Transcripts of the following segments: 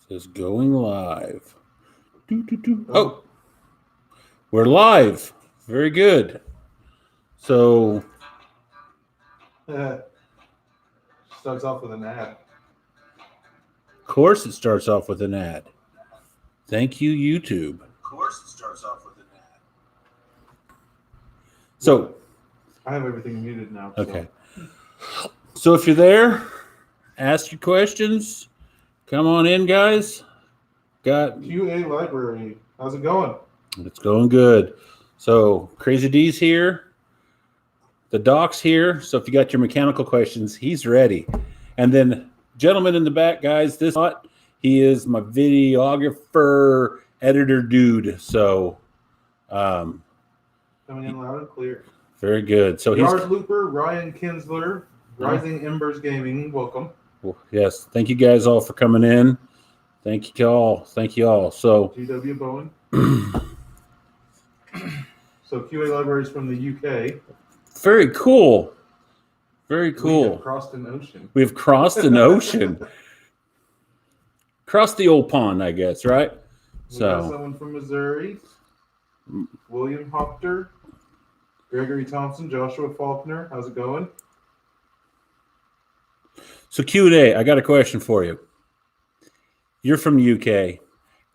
Says going live. Oh, we're live. Very good. So Starts off with an ad. of course it starts off with an ad. Thank you, YouTube. Of course, it starts off with an ad. So I have everything muted now. okay. So if you're there, ask your questions. Come on in, guys. Got QA Library. How's it going? it's going good. So Crazy D's here. The Doc's here. So if you got your mechanical questions, he's ready. And then gentleman in the back, guys, he is my videographer, editor dude. So Coming in loud and clear. very good. So Yard Looper, Ryan Kinsler, Rising Embers Gaming. Welcome. Yes, thank you guys all for coming in. Thank you all. Thank you all. So GW Bowen. So QA Libraries from the UK. very cool. Very We cool. have crossed an ocean. We've crossed an ocean. Crossed the old pond, I guess, right? We got So someone from Missouri. William Hopter. Gregory Thompson, Joshua Faulkner. How's it going? So Q&A, I got a question for you. You're from the UK.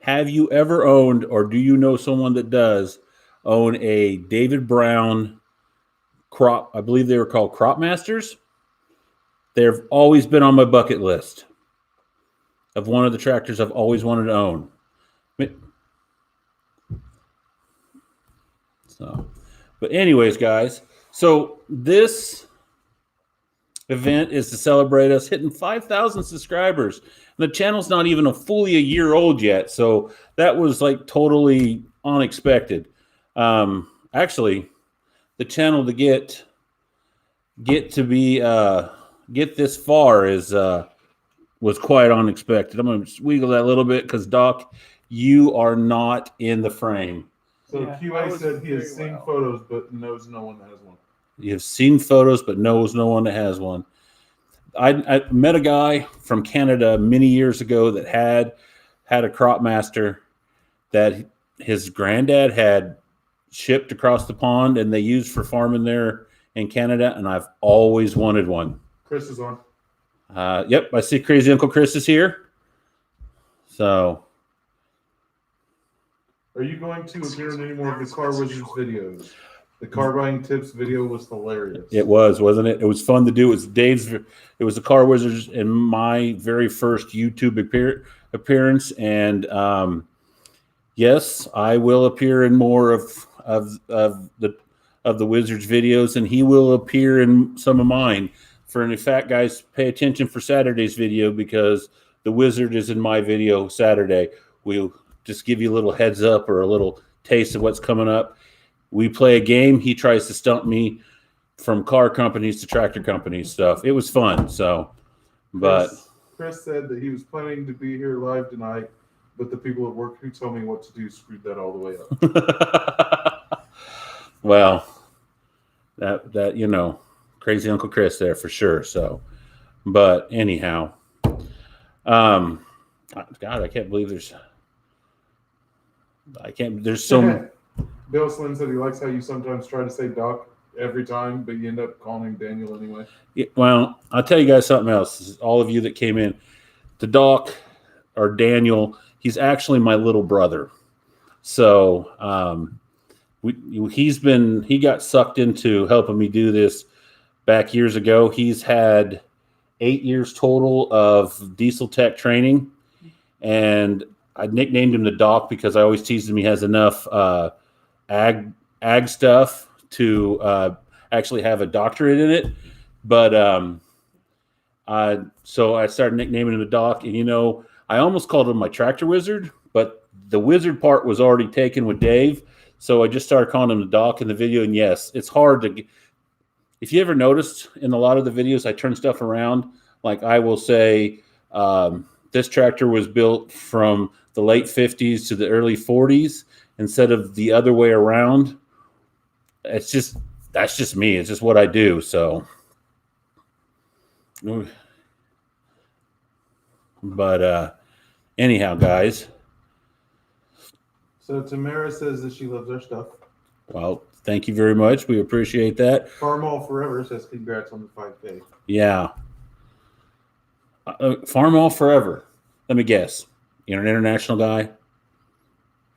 Have you ever owned, or do you know someone that does own a David Brown crop? I believe they were called Crop Masters. They've always been on my bucket list of one of the tractors I've always wanted to own. So, but anyways, guys, so this event is to celebrate us hitting 5,000 subscribers. And the channel's not even fully a year old yet, so that was like totally unexpected. Actually, the channel to get this far was quite unexpected. I'm going to wiggle that a little bit because Doc, you are not in the frame. So QA said he has seen photos but knows no one that has one. You've seen photos, but knows no one that has one. I met a guy from Canada many years ago that had a Crop Master that his granddad had shipped across the pond and they used for farming there in Canada, and I've always wanted one. Chris is on. Yep, I see Crazy Uncle Chris is here. So, Are you going to appear in any more of the Car Wizards videos? The car buying tips video was hilarious. it was, wasn't it? It was fun to do. It was Dave's. It was the Car Wizards and my very first YouTube appearance. And yes, I will appear in more of the Wizards videos, and he will appear in some of mine. In fact, guys, pay attention for Saturday's video because the Wizard is in my video Saturday. We'll just give you a little heads up or a little taste of what's coming up. We play a game. He tries to stump me from car companies to tractor companies stuff. It was fun. So, but Chris said that he was planning to be here live tonight, but the people at work who told me what to do screwed that all the way up. Well, that Crazy Uncle Chris there for sure. So, but anyhow, God, I can't believe there's so. Bill Slim said he likes how you sometimes try to say Doc every time, but you end up calling him Daniel anyway. Yeah, well, I'll tell you guys something else. All of you that came in, the Doc or Daniel, he's actually my little brother. So he got sucked into helping me do this back years ago. He's had 8 years total of diesel tech training, and I nicknamed him the Doc because I always teased him he has enough ag stuff to actually have a doctorate in it. But so I started nicknaming him the Doc, and I almost called him my tractor wizard, but the wizard part was already taken with Dave, so I just started calling him the Doc in the video. And yes, it's hard to. If you ever noticed in a lot of the videos, I turn stuff around. Like I will say, this tractor was built from the late 50s to the early 40s instead of the other way around. That's just me. It's just what I do. So, but Anyhow, guys, So Tamara says that she loves our stuff. well, thank you very much. We appreciate that. Farm All Forever says congrats on the 5K. Yeah. Farm All Forever. Let me guess. You're an international guy?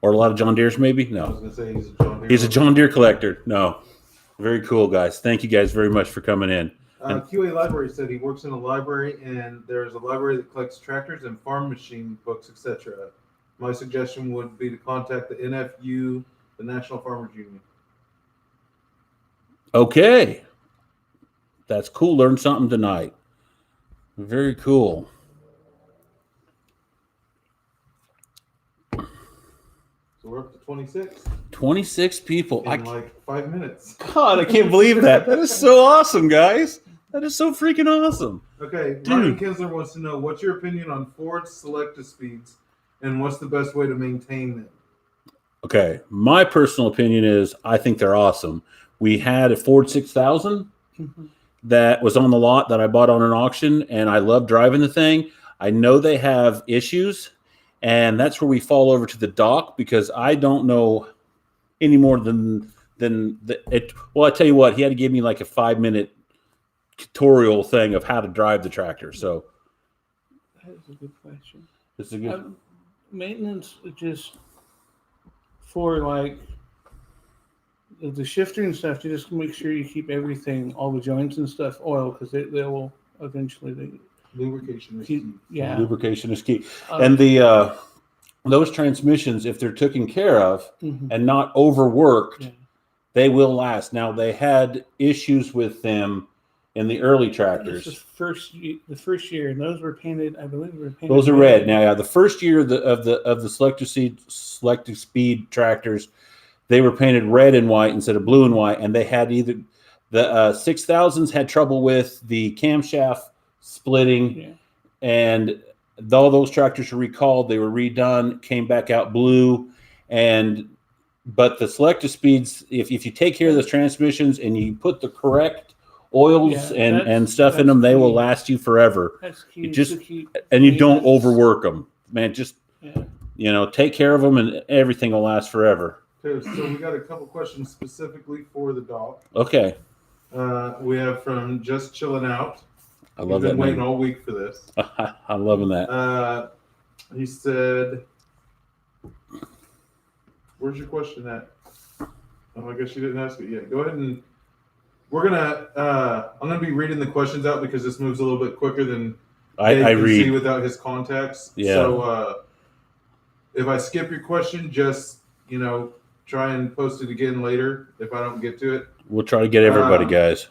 Or a lot of John Deere's, maybe? I was No. going to say he's a John Deere. He's a John Deere collector. No. Very cool, guys. Thank you guys very much for coming in. QA Library said he works in a library, and there's a library that collects tractors and farm machine books, etc. My suggestion would be to contact the NFU, the National Farmers Union. Okay. That's cool. Learned something tonight. Very cool. So we're up to 26 26 people. in like 5 minutes. God, I can't believe that. That is so awesome, guys. That is so freaking awesome. Okay, Dude. Ryan Kinsler wants to know what's your opinion on Ford Selecta speeds and what's the best way to maintain them? Okay, my personal opinion is I think they're awesome. We had a Ford 6000 that was on the lot that I bought on an auction, and I love driving the thing. I know they have issues, and that's where we fall over to the dock because I don't know any more than it. Well, I tell you what, he had to give me like a 5-minute tutorial thing of how to drive the tractor. So That's a good question. it's a good. Maintenance is just for like the shifter and stuff. You just make sure you keep everything, all the joints and stuff, oil because they will eventually. Lubrication is key. Yeah. Lubrication is key, and the those transmissions, if they're taken care of Mhm. and not overworked, Yeah. they will last. Now they had issues with them in the early This tractors. is the first year, and those were painted. I believe they were painted. Those are red. Now, yeah, the first year of the selective speed tractors, they were painted red and white instead of blue and white, and they had either the 6000s had trouble with the camshaft splitting, Yeah. and all those tractors were recalled. They were redone, came back out blue, but the selective speeds, if you take care of those transmissions and you put the correct oils Yeah, and stuff in them, they will key. last you forever. That's key. You is just- to keep And you don't maintenance. overwork them, man. Just Yeah. take care of them, and everything will last forever. Okay, so we got a couple questions specifically for the dock. Okay, We have from Just Chilling Out. I love He's that been waiting name. all week for this. I'm loving that. He said, "Where's your question at?" Oh, I guess you didn't ask it yet. Go ahead and I'm gonna be reading the questions out because this moves a little bit quicker than I Dave can see read. without his contacts. Yeah. So if I skip your question, just try and post it again later if I don't get to it. We'll try to get everybody, Um, guys.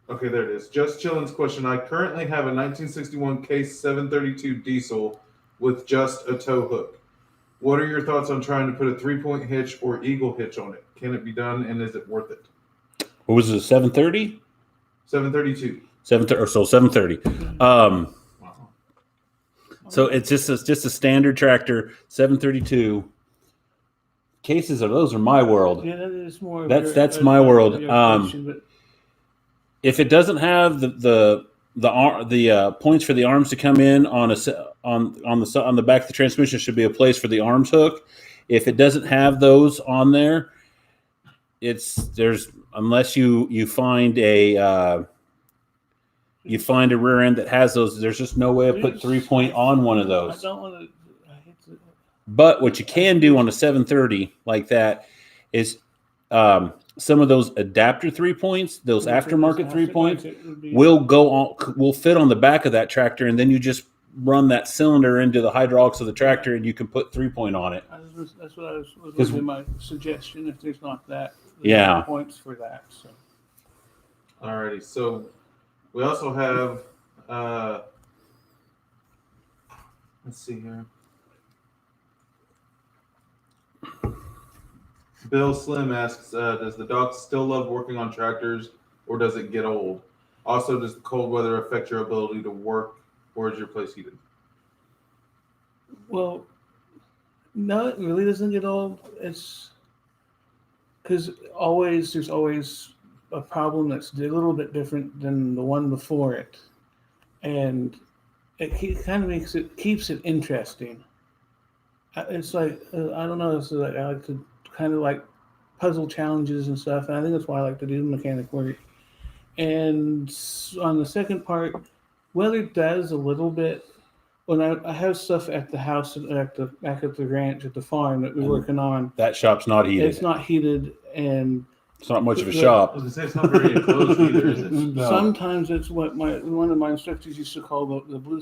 Okay, there it is. Just Chillin's question. I currently have a 1961 Case 732 diesel with just a tow hook. What are your thoughts on trying to put a 3-point hitch or eagle hitch on it? Can it be done, and is it worth it? What was it? 730? 732. 730 or so 730. Wow. So it's just a standard tractor, 732. Cases of those are my world. Yeah, that is more. of That's your- my world. your question, but If it doesn't have the points for the arms to come in on the back of the transmission, should be a place for the arms hook. If it doesn't have those on there, unless you find a rear end that has those, there's just no way to put 3-point on one of I those. don't want to. I hate to. But what you can do on a 730 like that is some of those adapter 3-points, those aftermarket 3-points, will fit on the back of that tractor, and then you just run that cylinder into the hydraulics of the tractor, and you can put 3-point on it. That's what was going to be my suggestion. If there's not that, there's Yeah. no points for that. So Alrighty. So we also have. Let's see here. Bill Slim asks, does the doc still love working on tractors, or does it get old? Also, does the cold weather affect your ability to work, or is your place heated? well, no, it really doesn't get old. It's because there's always a problem that's a little bit different than the one before it, and kind of keeps it interesting. It's like I don't know. It's like I like to kind of like puzzle challenges and stuff, and I think that's why I like to do mechanic work. And on the second part, weather does a little bit. When I have stuff at the house back at the ranch at the farm that we're working on, That shop's not heated. it's not heated, and It's not much of a The- I shop. was gonna say it's not very enclosed either, is it? No. sometimes it's what one of my instructors used to call the blue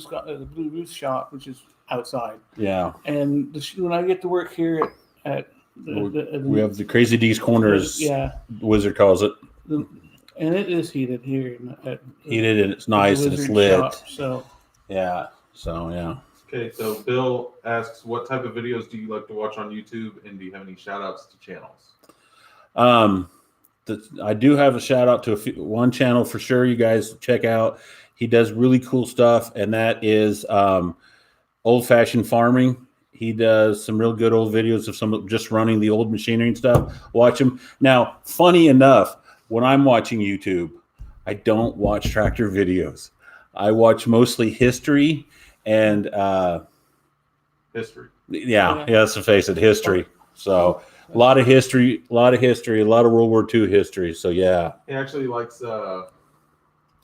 roof shop, which is outside. Yeah. And when I get to work here at We have the Crazy D's Corner, as yeah, Wizard calls it. and it is heated here at Heated and it's nice and it's Wizard lit. shop, so Yeah. So, yeah. Okay, so Bill asks, what type of videos do you like to watch on YouTube, and do you have any shout outs to channels? I do have a shout out to one channel for sure. You guys check out. He does really cool stuff, and that is Old Fashioned Farming. He does some real good old videos of some just running the old machinery and stuff. Watch him. Now, funny enough, when I'm watching YouTube, I don't watch tractor videos. I watch mostly history and History. yeah, let's face it, history. So a lot of history, a lot of World War II history. So yeah. He actually likes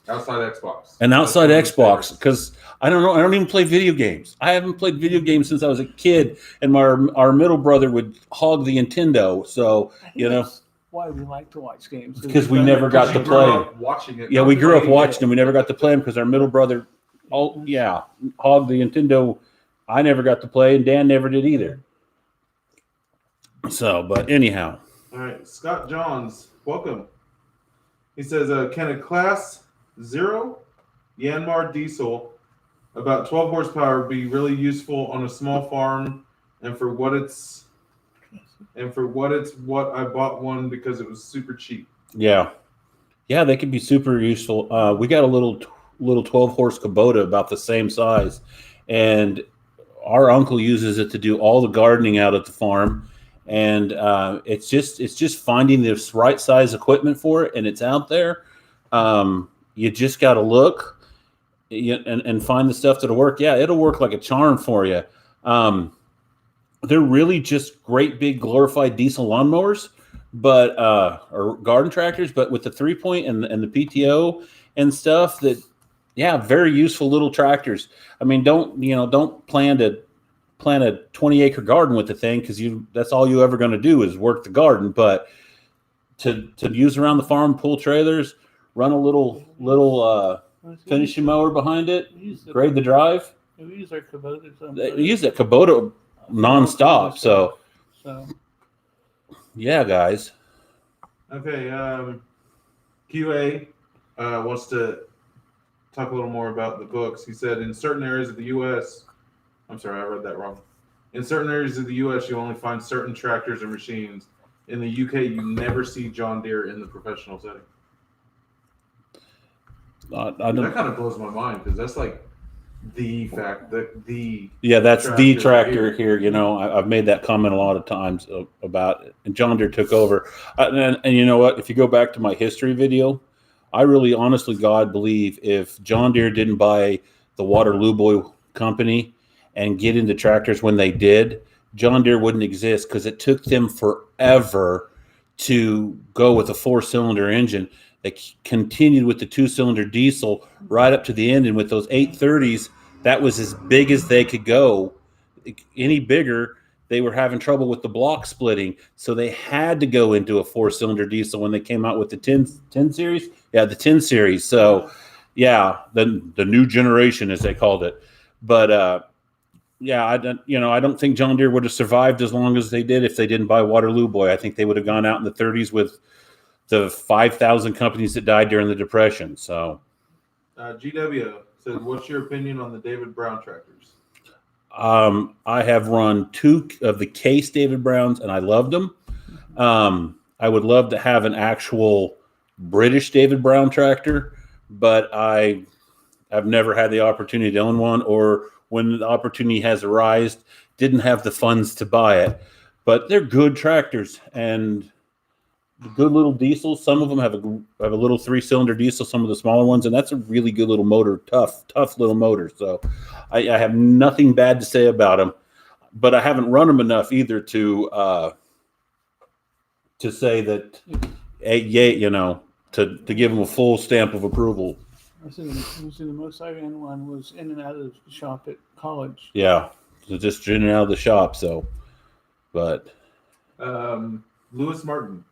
Outside Xbox. And outside That's one of his Xbox, because I don't even play video games. I haven't played video games since I was a kid, and our middle brother would hog the Nintendo. So you know, that's why we like to watch games because we favorites. never got to You grew play. up watching it. Yeah, not we grew up playing watching it. them. We never got to play them because our middle brother, hogged the Nintendo. I never got to play, and Dan never did either. So, but anyhow, All right, Scott Johns, welcome. He says, can a Class 0 Yanmar diesel about 12 horsepower be really useful on a small farm, and for what it's what I bought one because it was super cheap. yeah, they could be super useful. We got a little 12 horse Kubota about the same size, and our uncle uses it to do all the gardening out at the farm. And it's just finding this right size equipment for it, and it's out there. You just got to look and find the stuff that'll work. Yeah, it'll work like a charm for you. They're really just great big glorified diesel lawnmowers, but or garden tractors. But with the 3-point and the PTO and stuff, that very useful little tractors. I mean, don't plan to plant a 20-acre garden with the thing, because that's all you ever going to do is work the garden. But to use around the farm, pull trailers, run a little finishing mower behind it, grade the drive. We use our Kubota. They use that Kubota nonstop. So yeah, guys. Okay, QA wants to talk a little more about the books. He said, in certain areas of the U.S., I'm sorry, I read that wrong. In certain areas of the U.S., you only find certain tractors and machines. In the U.K., you never see John Deere in the professional setting. I That don't. kind of blows my mind, because that's like the fact that the Yeah, that's the tractor tractor here. I've made that comment a lot of times about it. And John Deere took over. And you know what? If you go back to my history video, I really honestly, God, believe if John Deere didn't buy the Waterloo Boy company and get into tractors when they did, John Deere wouldn't exist, because it took them forever to go with a 4-cylinder engine. They continued with the 2-cylinder diesel right up to the end, and with those 830s, that was as big as they could go. Any bigger, they were having trouble with the block splitting, so they had to go into a 4-cylinder diesel when they came out with the 10 series. Yeah, the 10 series. So, yeah, the new generation, as they called it. But I don't think John Deere would have survived as long as they did if they didn't buy Waterloo Boy. I think they would have gone out in the 30s with the 5,000 companies that died during the Depression. So, GW said, what's your opinion on the David Brown tractors? I have run 2 of the Case David Browns, and I loved them. I would love to have an actual British David Brown tractor, but I've never had the opportunity to own one, or when the opportunity has arisen, didn't have the funds to buy it. But they're good tractors, and good little diesels. Some of them have a little 3-cylinder diesel. Some of the smaller ones, and that's a really good little motor. Tough little motor. So I have nothing bad to say about them, but I haven't run them enough either to say that, to give them a full stamp of approval. I said the most I ran one was in and out of the shop at college. Yeah, so just in and out of the shop. So, but Lewis Martin.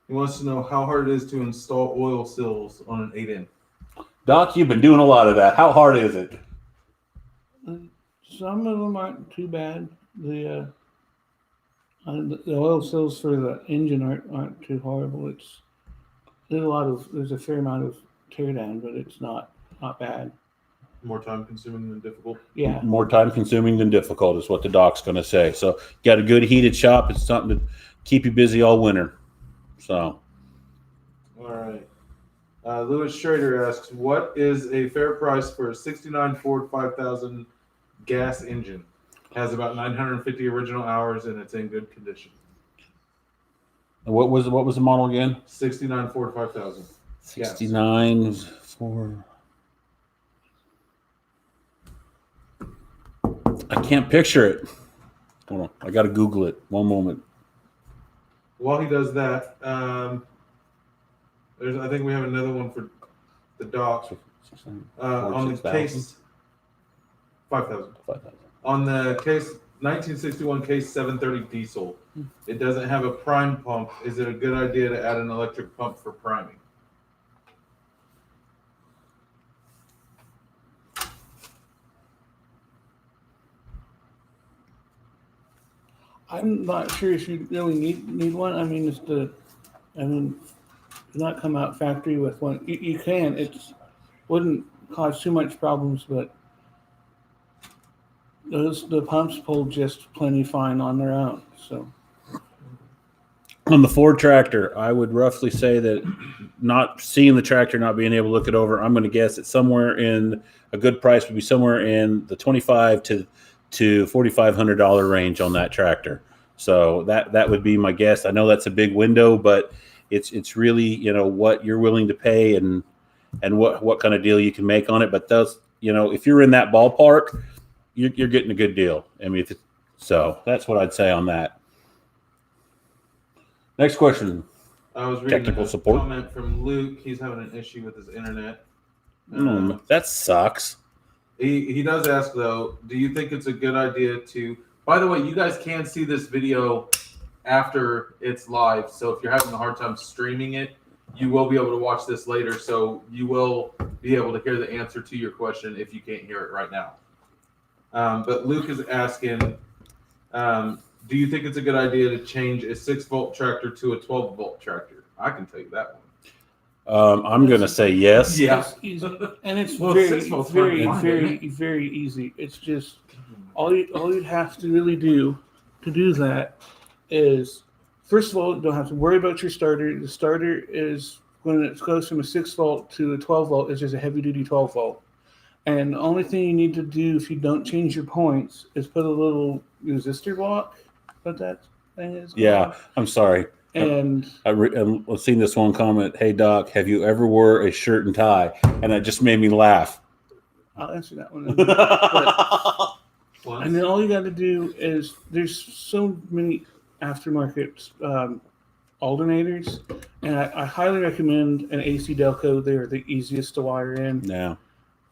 He wants to know how hard it is to install oil sills on an 8N. Doc, you've been doing a lot of that. How hard is it? Some of them aren't too bad. The oil sills for the engine aren't too horrible. There's a fair amount of tear down, but it's not bad. More time consuming than difficult. Yeah. More time consuming than difficult is what the doc's going to say. So, you got a good heated shop. It's something to keep you busy all winter. So, all right. Lewis Schrader asks, what is a fair price for a 69 Ford 5000 gas engine? Has about 950 original hours and it's in good condition. what was the model again? 69 Ford 5000. 69 for. I can't picture it. Hold on, I got to Google it. One moment. While he does that, I think we have another one for the doc. On the case 5,000. On the case 1961 case 730 diesel, it doesn't have a prime pump. Is it a good idea to add an electric pump for priming? I'm not sure if you really need one. I mean, do not come out factory with one. You can. It wouldn't cause too much problems, but the pumps pull just plenty fine on their own. So On the Ford tractor, I would roughly say that not seeing the tractor, not being able to look it over, I'm going to guess it's somewhere in a good price would be somewhere in the $2,500 to $4,500 range on that tractor. So that would be my guess. I know that's a big window, but it's really, what you're willing to pay and what kind of deal you can make on it. But those, if you're in that ballpark, you're getting a good deal. I mean, so that's what I'd say on that. Next question. I was reading Technical a support. comment from Luke. He's having an issue with his internet. That sucks. He does ask, though, do you think it's a good idea to... By the way, you guys can see this video after it's live. So if you're having a hard time streaming it, you will be able to watch this later. So you will be able to hear the answer to your question if you can't hear it right now. But Luke is asking, do you think it's a good idea to change a 6-volt tractor to a 12-volt tractor? I can tell you that one. I'm going to say yes. Yeah. it's easy, and it's Well, very 6 volts might be fine, very easy. It's just all you have to really do to do that is, first of all, you don't have to worry about your starter. The starter is, when it goes from a 6-volt to a 12-volt, is just a heavy-duty 12-volt. And the only thing you need to do if you don't change your points is put a little resistor block. What that thing is? Yeah, I'm sorry. And I've seen this one comment. Hey, Doc, have you ever wore a shirt and tie? And it just made me laugh. I'll answer that one. Once. And then all you got to do is, there's so many aftermarket alternators, and I highly recommend an AC Delco. They're the easiest to wire in. Yeah.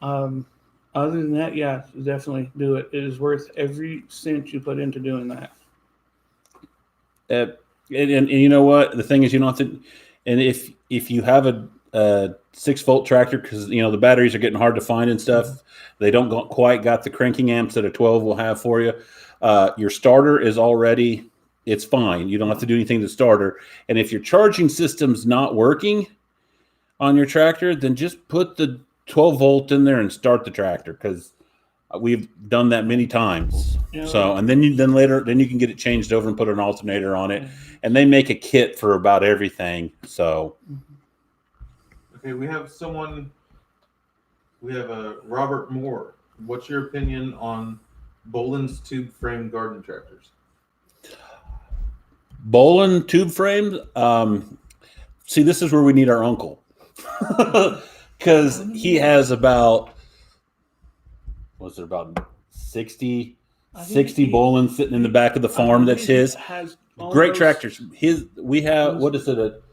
Other than that, yeah, definitely do it. It is worth every cent you put into doing that. And you know what? The thing is, you don't have to. And if you have a 6-volt tractor, because the batteries are getting hard to find and stuff, they don't quite got the cranking amps that a 12 will have for you. Your starter is already, it's fine. You don't have to do anything to the starter. And if your charging system's not working on your tractor, then just put the 12-volt in there and start the tractor, because we've done that many times. Yeah. So, and then you can get it changed over and put an alternator on it, and they make a kit for about everything. So, Okay, we have Robert Moore. What's your opinion on Boland's tube frame garden tractors? Bolin tube frames. See, this is where we need our uncle. Because he has about, was it about 60 Bolins sitting in the back of the farm that's his. Great tractors. We have, what is it?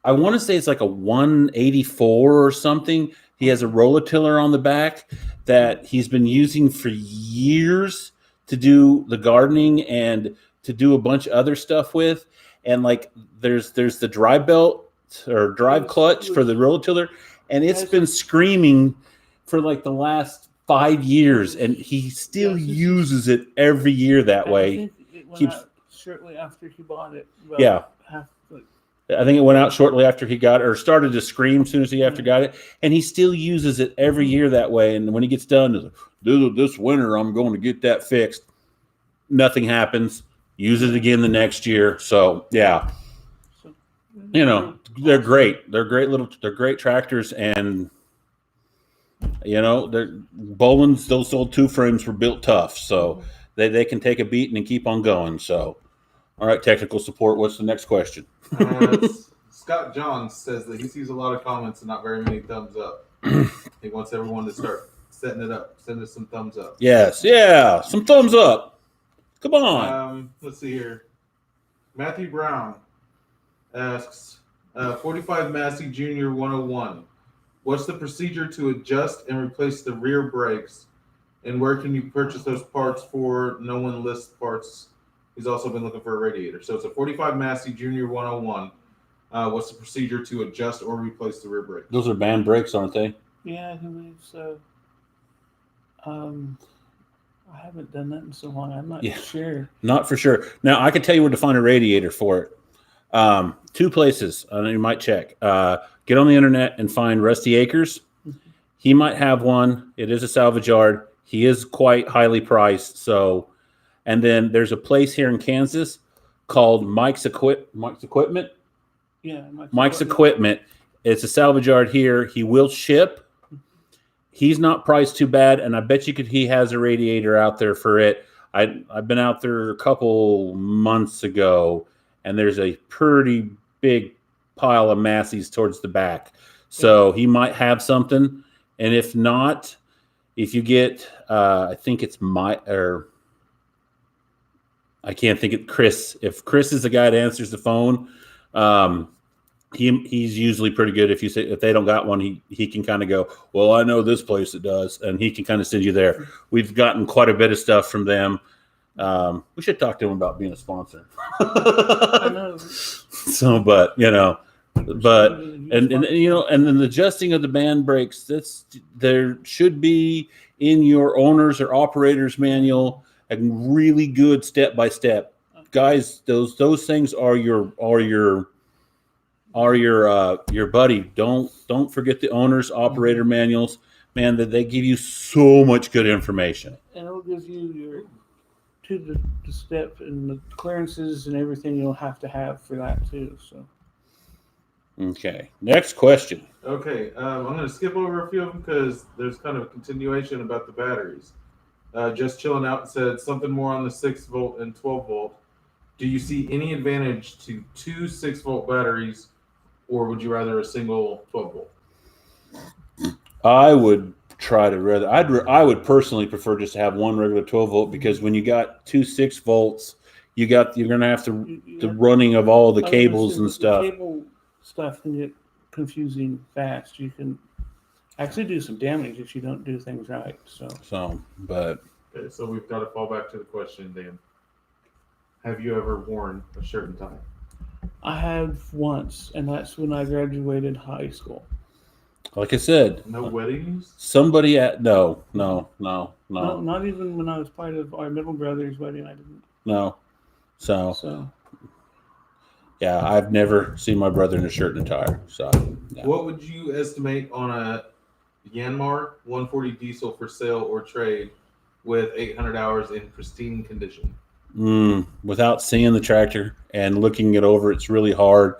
I want to say it's like a 184 or something. He has a rototiller on the back that he's been using for years to do the gardening and to do a bunch of other stuff with. And like there's the drive belt or drive clutch for the rototiller, and it's been screaming for like the last 5 years, and he still uses it every year that way. Out shortly after he bought it. Yeah. I think it went out shortly after he got it, or started to scream as soon as he after got it, and he still uses it every year that way. And when he gets done, he's like, this winter I'm going to get that fixed. Nothing happens. Use it again the next year. So yeah, they're great. They're great tractors, and they're Bolins. Those old 2 frames were built tough, so they can take a beating and keep on going. So, all right, technical support. What's the next question? Scott Johns says that he sees a lot of comments and not very many thumbs up. He wants everyone to start setting it up. Send us some thumbs up. Yes, yeah, some thumbs up. Come on. Let's see here. Matthew Brown asks, 45 Massey Jr. 101. What's the procedure to adjust and replace the rear brakes? And where can you purchase those parts for? No one lists parts. He's also been looking for a radiator. So it's a 45 Massey Jr. 101. What's the procedure to adjust or replace the rear brake? Those are band brakes, aren't they? Yeah, I believe so. I haven't done that in so long. I'm not sure. Not for sure. Now, I can tell you where to find a radiator for it. 2 places. You might check. Get on the internet and find Rusty Acres. He might have one. It is a salvage yard. He is quite highly priced. So, and then there's a place here in Kansas called Mike's Equipment. Yeah, Mike's Equipment. It's a salvage yard here. He will ship. He's not priced too bad, and I bet he has a radiator out there for it. I've been out there a couple months ago, and there's a pretty big pile of Masseys towards the back. So he might have something. And if not, if you get, I think it's I can't think of Chris. If Chris is the guy that answers the phone, he's usually pretty good. If they don't got one, he can kind of go, well, I know this place that does, and he can kind of send you there. We've gotten quite a bit of stuff from them. We should talk to him about being a sponsor. I know. So, and then the adjusting of the band brakes, there should be in your owner's or operator's manual a really good step by step. Guys, those things are your buddy. Don't forget the owner's operator manuals, man, that they give you so much good information. And it'll give you the step and the clearances and everything you'll have to have for that too. So. Okay, next question. Okay, I'm going to skip over a few of them because there's kind of a continuation about the batteries. Just chilling out said something more on the 6 volt and 12 volt. Do you see any advantage to 2 6 volt batteries, or would you rather a single 12 volt? I would I would personally prefer just to have one regular 12 volt, because when you got 2 6 volts, you're going to have the running of all the cables and stuff. The cable stuff can get confusing fast. You can actually do some damage if you don't do things right. Okay, so we've got to fall back to the question, Dan. Have you ever worn a shirt and tie? I have once, and that's when I graduated high school. Like I said, no weddings. Somebody at no. Not even when I was part of our middle brother's wedding. I didn't. No, so yeah, I've never seen my brother in a shirt and a tie. So, yeah. What would you estimate on a Yanmar 140 diesel for sale or trade with 800 hours in pristine condition? Without seeing the tractor and looking it over, it's really hard.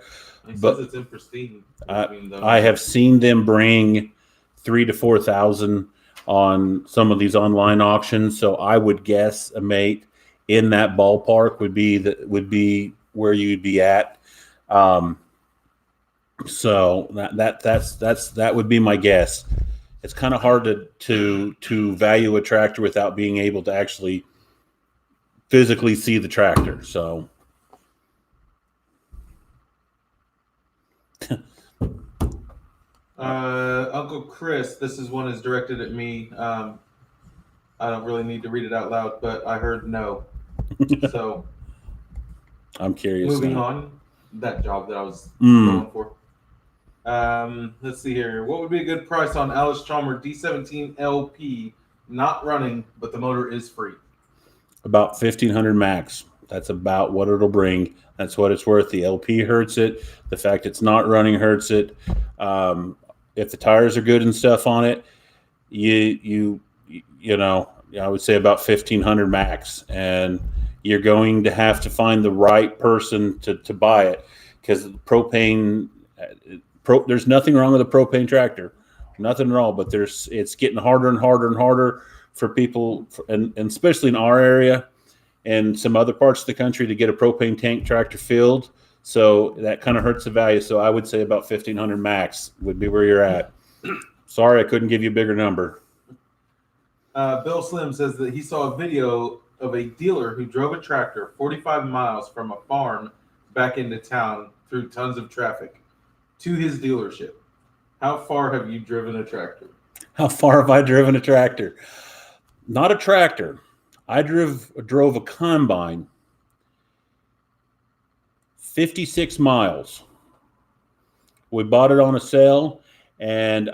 It says it's in pristine. I have seen them bring 3,000 to 4,000 on some of these online auctions, so I would guess a mate in that ballpark would be where you'd be at. So that would be my guess. It's kind of hard to value a tractor without being able to actually physically see the tractor. So Uncle Chris, this is one is directed at me. I don't really need to read it out loud, but I heard no. So I'm curious. moving now. on, that job that I was Mm. going for. Let's see here. What would be a good price on Alice Chalmers D17 LP? Not running, but the motor is free. About 1,500 max. That's about what it'll bring. That's what it's worth. The LP hurts it. The fact it's not running hurts it. If the tires are good and stuff on it, you know, I would say about 1,500 max, and you're going to have to find the right person to buy it, because propane. There's nothing wrong with a propane tractor, nothing at all. But it's getting harder and harder and harder for people, and especially in our area and some other parts of the country, to get a propane tank tractor filled. So that kind of hurts the value. So I would say about 1,500 max would be where you're at. Sorry, I couldn't give you a bigger number. Bill Slim says that he saw a video of a dealer who drove a tractor 45 miles from a farm back into town through tons of traffic to his dealership. How far have you driven a tractor? How far have I driven a tractor? Not a tractor. I drove a combine 56 miles. We bought it on a sale, and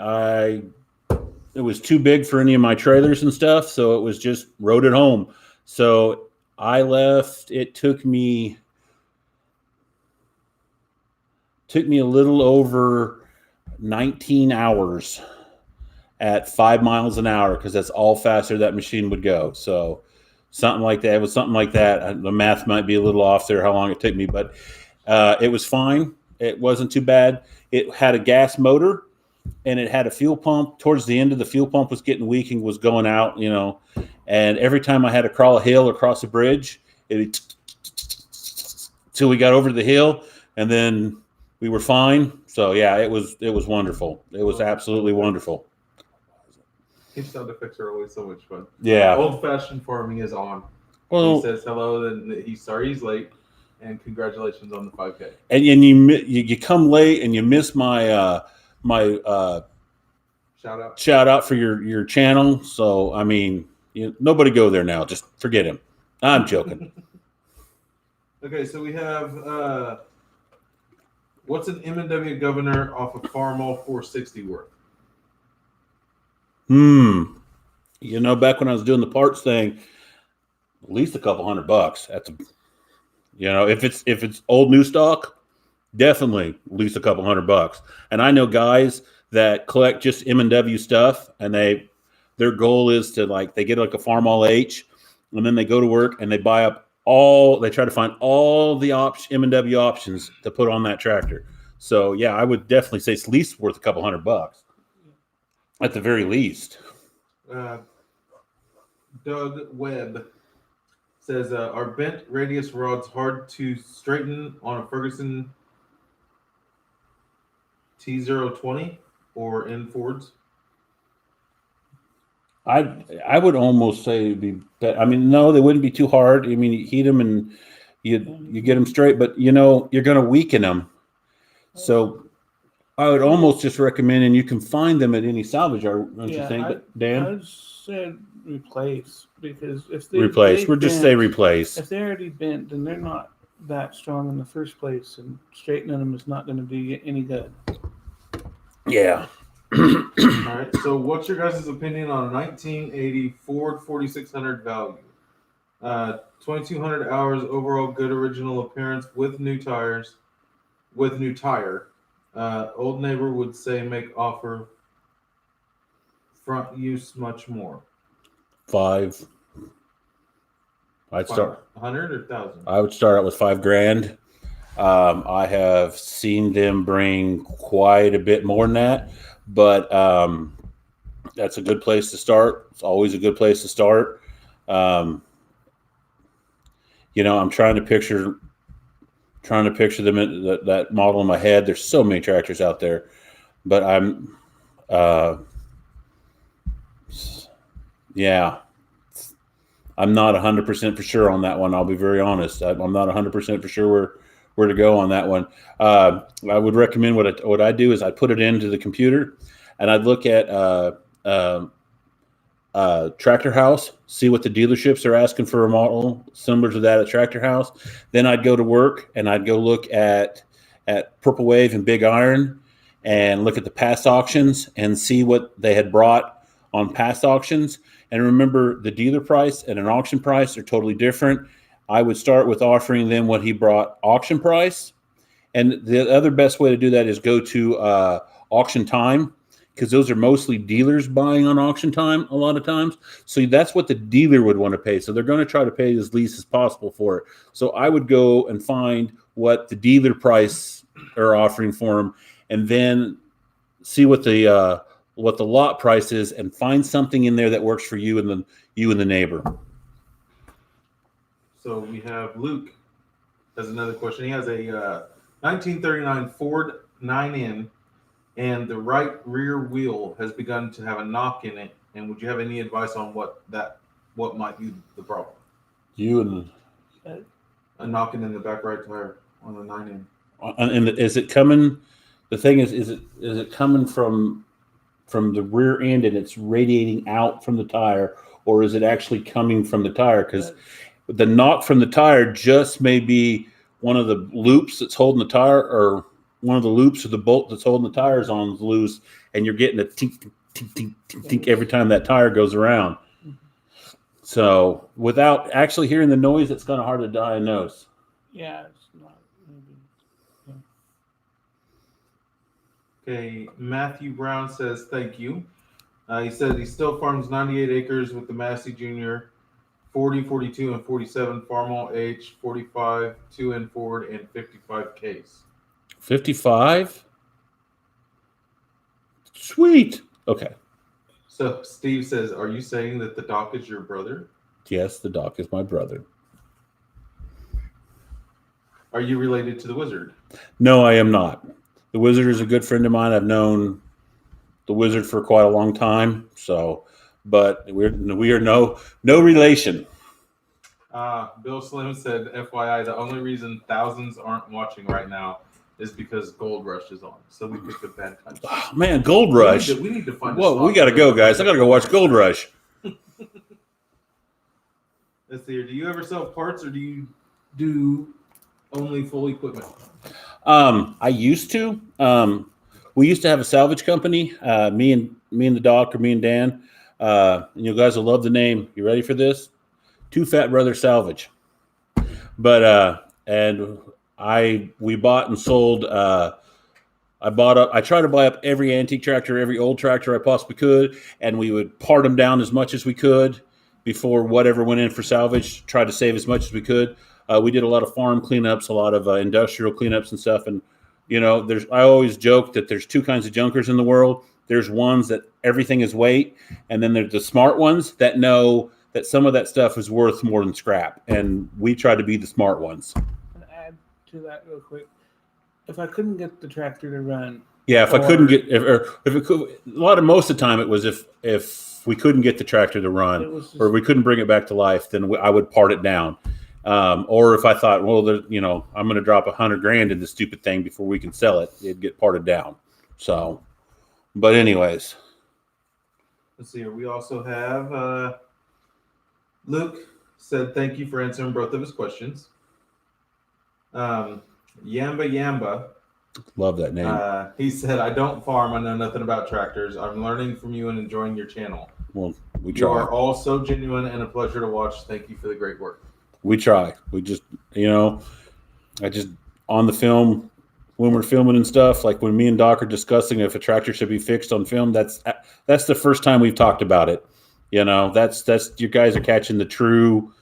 it was too big for any of my trailers and stuff, so it was just rode it home. So I left. It took me a little over 19 hours at 5 miles an hour, because that's all faster that machine would go. So something like that. It was something like that. The math might be a little off there, how long it took me, but it was fine. It wasn't too bad. It had a gas motor, and it had a fuel pump. Towards the end of the fuel pump was getting weak and was going out, you know. And every time I had to crawl a hill or cross a bridge, it till we got over the hill, and then we were fine. So yeah, it was wonderful. It was absolutely wonderful. His sound effects are always so much fun. Yeah. Old-fashioned farming is on. Well, He says hello, then he's sorry he's late, and congratulations on the 5K. and you come late and you miss my Shout out. for your channel. So I mean, nobody go there now. Just forget him. I'm joking. Okay, so we have what's an M&W Governor off of Farmall 460 worth? Back when I was doing the parts thing, at least a couple $100. That's if it's old new stock, definitely at least a couple $100. And I know guys that collect just M&W stuff, and their goal is to, like, they get like a Farmall H, and then they go to work and they buy up they try to find all the M&W options to put on that tractor. So yeah, I would definitely say it's at least worth a couple $100 at the very least. Doug Webb says, are bent radius rods hard to straighten on a Ferguson T020 or in Fords? I would almost say it'd be better. I mean, no, they wouldn't be too hard. I mean, you heat them and you get them straight, but you're going to weaken them. So I would almost just recommend, and you can find them at any salvage yard, don't you think, Dan? I said replace, because if Replace. We'll just say replace. If they're already bent, then they're not that strong in the first place, and straightening them is not going to do any good. Yeah. All right. So, what's your guys' opinion on a 1980 Ford 4600 value? 2,200 hours overall, good original appearance with new tires, with new tire. Old neighbor would say make offer. Front use much more. 5. I'd start. 100 or 1,000? I would start out with $5,000. I have seen them bring quite a bit more than that, but that's a good place to start. It's always a good place to start. I'm trying to picture trying to picture them in that model in my head. There's so many tractors out there, but yeah, I'm not 100% for sure on that one. I'll be very honest. I'm not 100% for sure where to go on that one. I would recommend what I do is I put it into the computer, and I'd look at Tractor House, see what the dealerships are asking for a model similar to that at Tractor House. Then I'd go to work and I'd go look at Purple Wave and Big Iron and look at the past auctions and see what they had brought on past auctions. And remember, the dealer price and an auction price are totally different. I would start with offering them what he brought auction price. And the other best way to do that is go to auction time, because those are mostly dealers buying on auction time a lot of times. So that's what the dealer would want to pay. So they're going to try to pay as least as possible for it. So I would go and find what the dealer price are offering for them, and then see what the lot price is, and find something in there that works for you and the neighbor. So we have Luke has another question. He has a 1939 Ford 9N, and the right rear wheel has begun to have a knock in it. And would you have any advice on what might be the problem? A knocking in the back right tire on the 9N. And is it coming? The thing is it coming from the rear end and it's radiating out from the tire, or is it actually coming from the tire? Because the knock from the tire just may be one of the loops that's holding the tire, or one of the loops of the bolt that's holding the tires on is loose, and you're getting a tink, tink, tink, tink, tink every time that tire goes around. So without actually hearing the noise, it's kind of hard to diagnose. Yeah, it's not. Okay, Matthew Brown says thank you. He said he still farms 98 acres with the Massey Jr. 40, 42, and 47 Farmall H, 45, 2N Ford, and 55 Case. 55? Sweet. Okay. So Steve says, are you saying that the Doc is your brother? Yes, the Doc is my brother. Are you related to the Wizard? No, I am not. The Wizard is a good friend of mine. I've known the Wizard for quite a long time. So, but we are no relation. Bill Slim said, FYI, the only reason thousands aren't watching right now is because Gold Rush is on. So we picked a bad time. Oh, man, Gold Rush. We need to find. Whoa, we got to go, guys. I got to go watch Gold Rush. Let's see here. Do you ever sell parts, or do you do only full equipment? I used to. We used to have a salvage company. Me and the Doc, or me and Dan. And you guys will love the name. You ready for this? Two Fat Brothers Salvage. But we bought and sold. I tried to buy up every antique tractor, every old tractor I possibly could, and we would part them down as much as we could before whatever went in for salvage. Try to save as much as we could. We did a lot of farm cleanups, a lot of industrial cleanups and stuff. And I always joke that there's two kinds of junkers in the world. There's ones that everything is weight, and then there's the smart ones that know that some of that stuff is worth more than scrap. And we try to be the smart ones. And add to that real quick. If I couldn't get the tractor to run. Yeah, if I couldn't get, if it could, most of the time it was if we couldn't get the tractor to run, or we couldn't bring it back to life, then I would part it down. Or if I thought, well, I'm going to drop $100,000 in this stupid thing before we can sell it, it'd get parted down. So, but anyways, let's see here. We also have Luke said thank you for answering both of his questions. Yamba, love that name. He said, I don't farm. I know nothing about tractors. I'm learning from you and enjoying your channel. Well, we You try. are all so genuine and a pleasure to watch. Thank you for the great work. We try. We just, I just, on the film, when we're filming and stuff, like when me and Doc are discussing if a tractor should be fixed on film, that's the first time we've talked about it. That's you guys are catching the true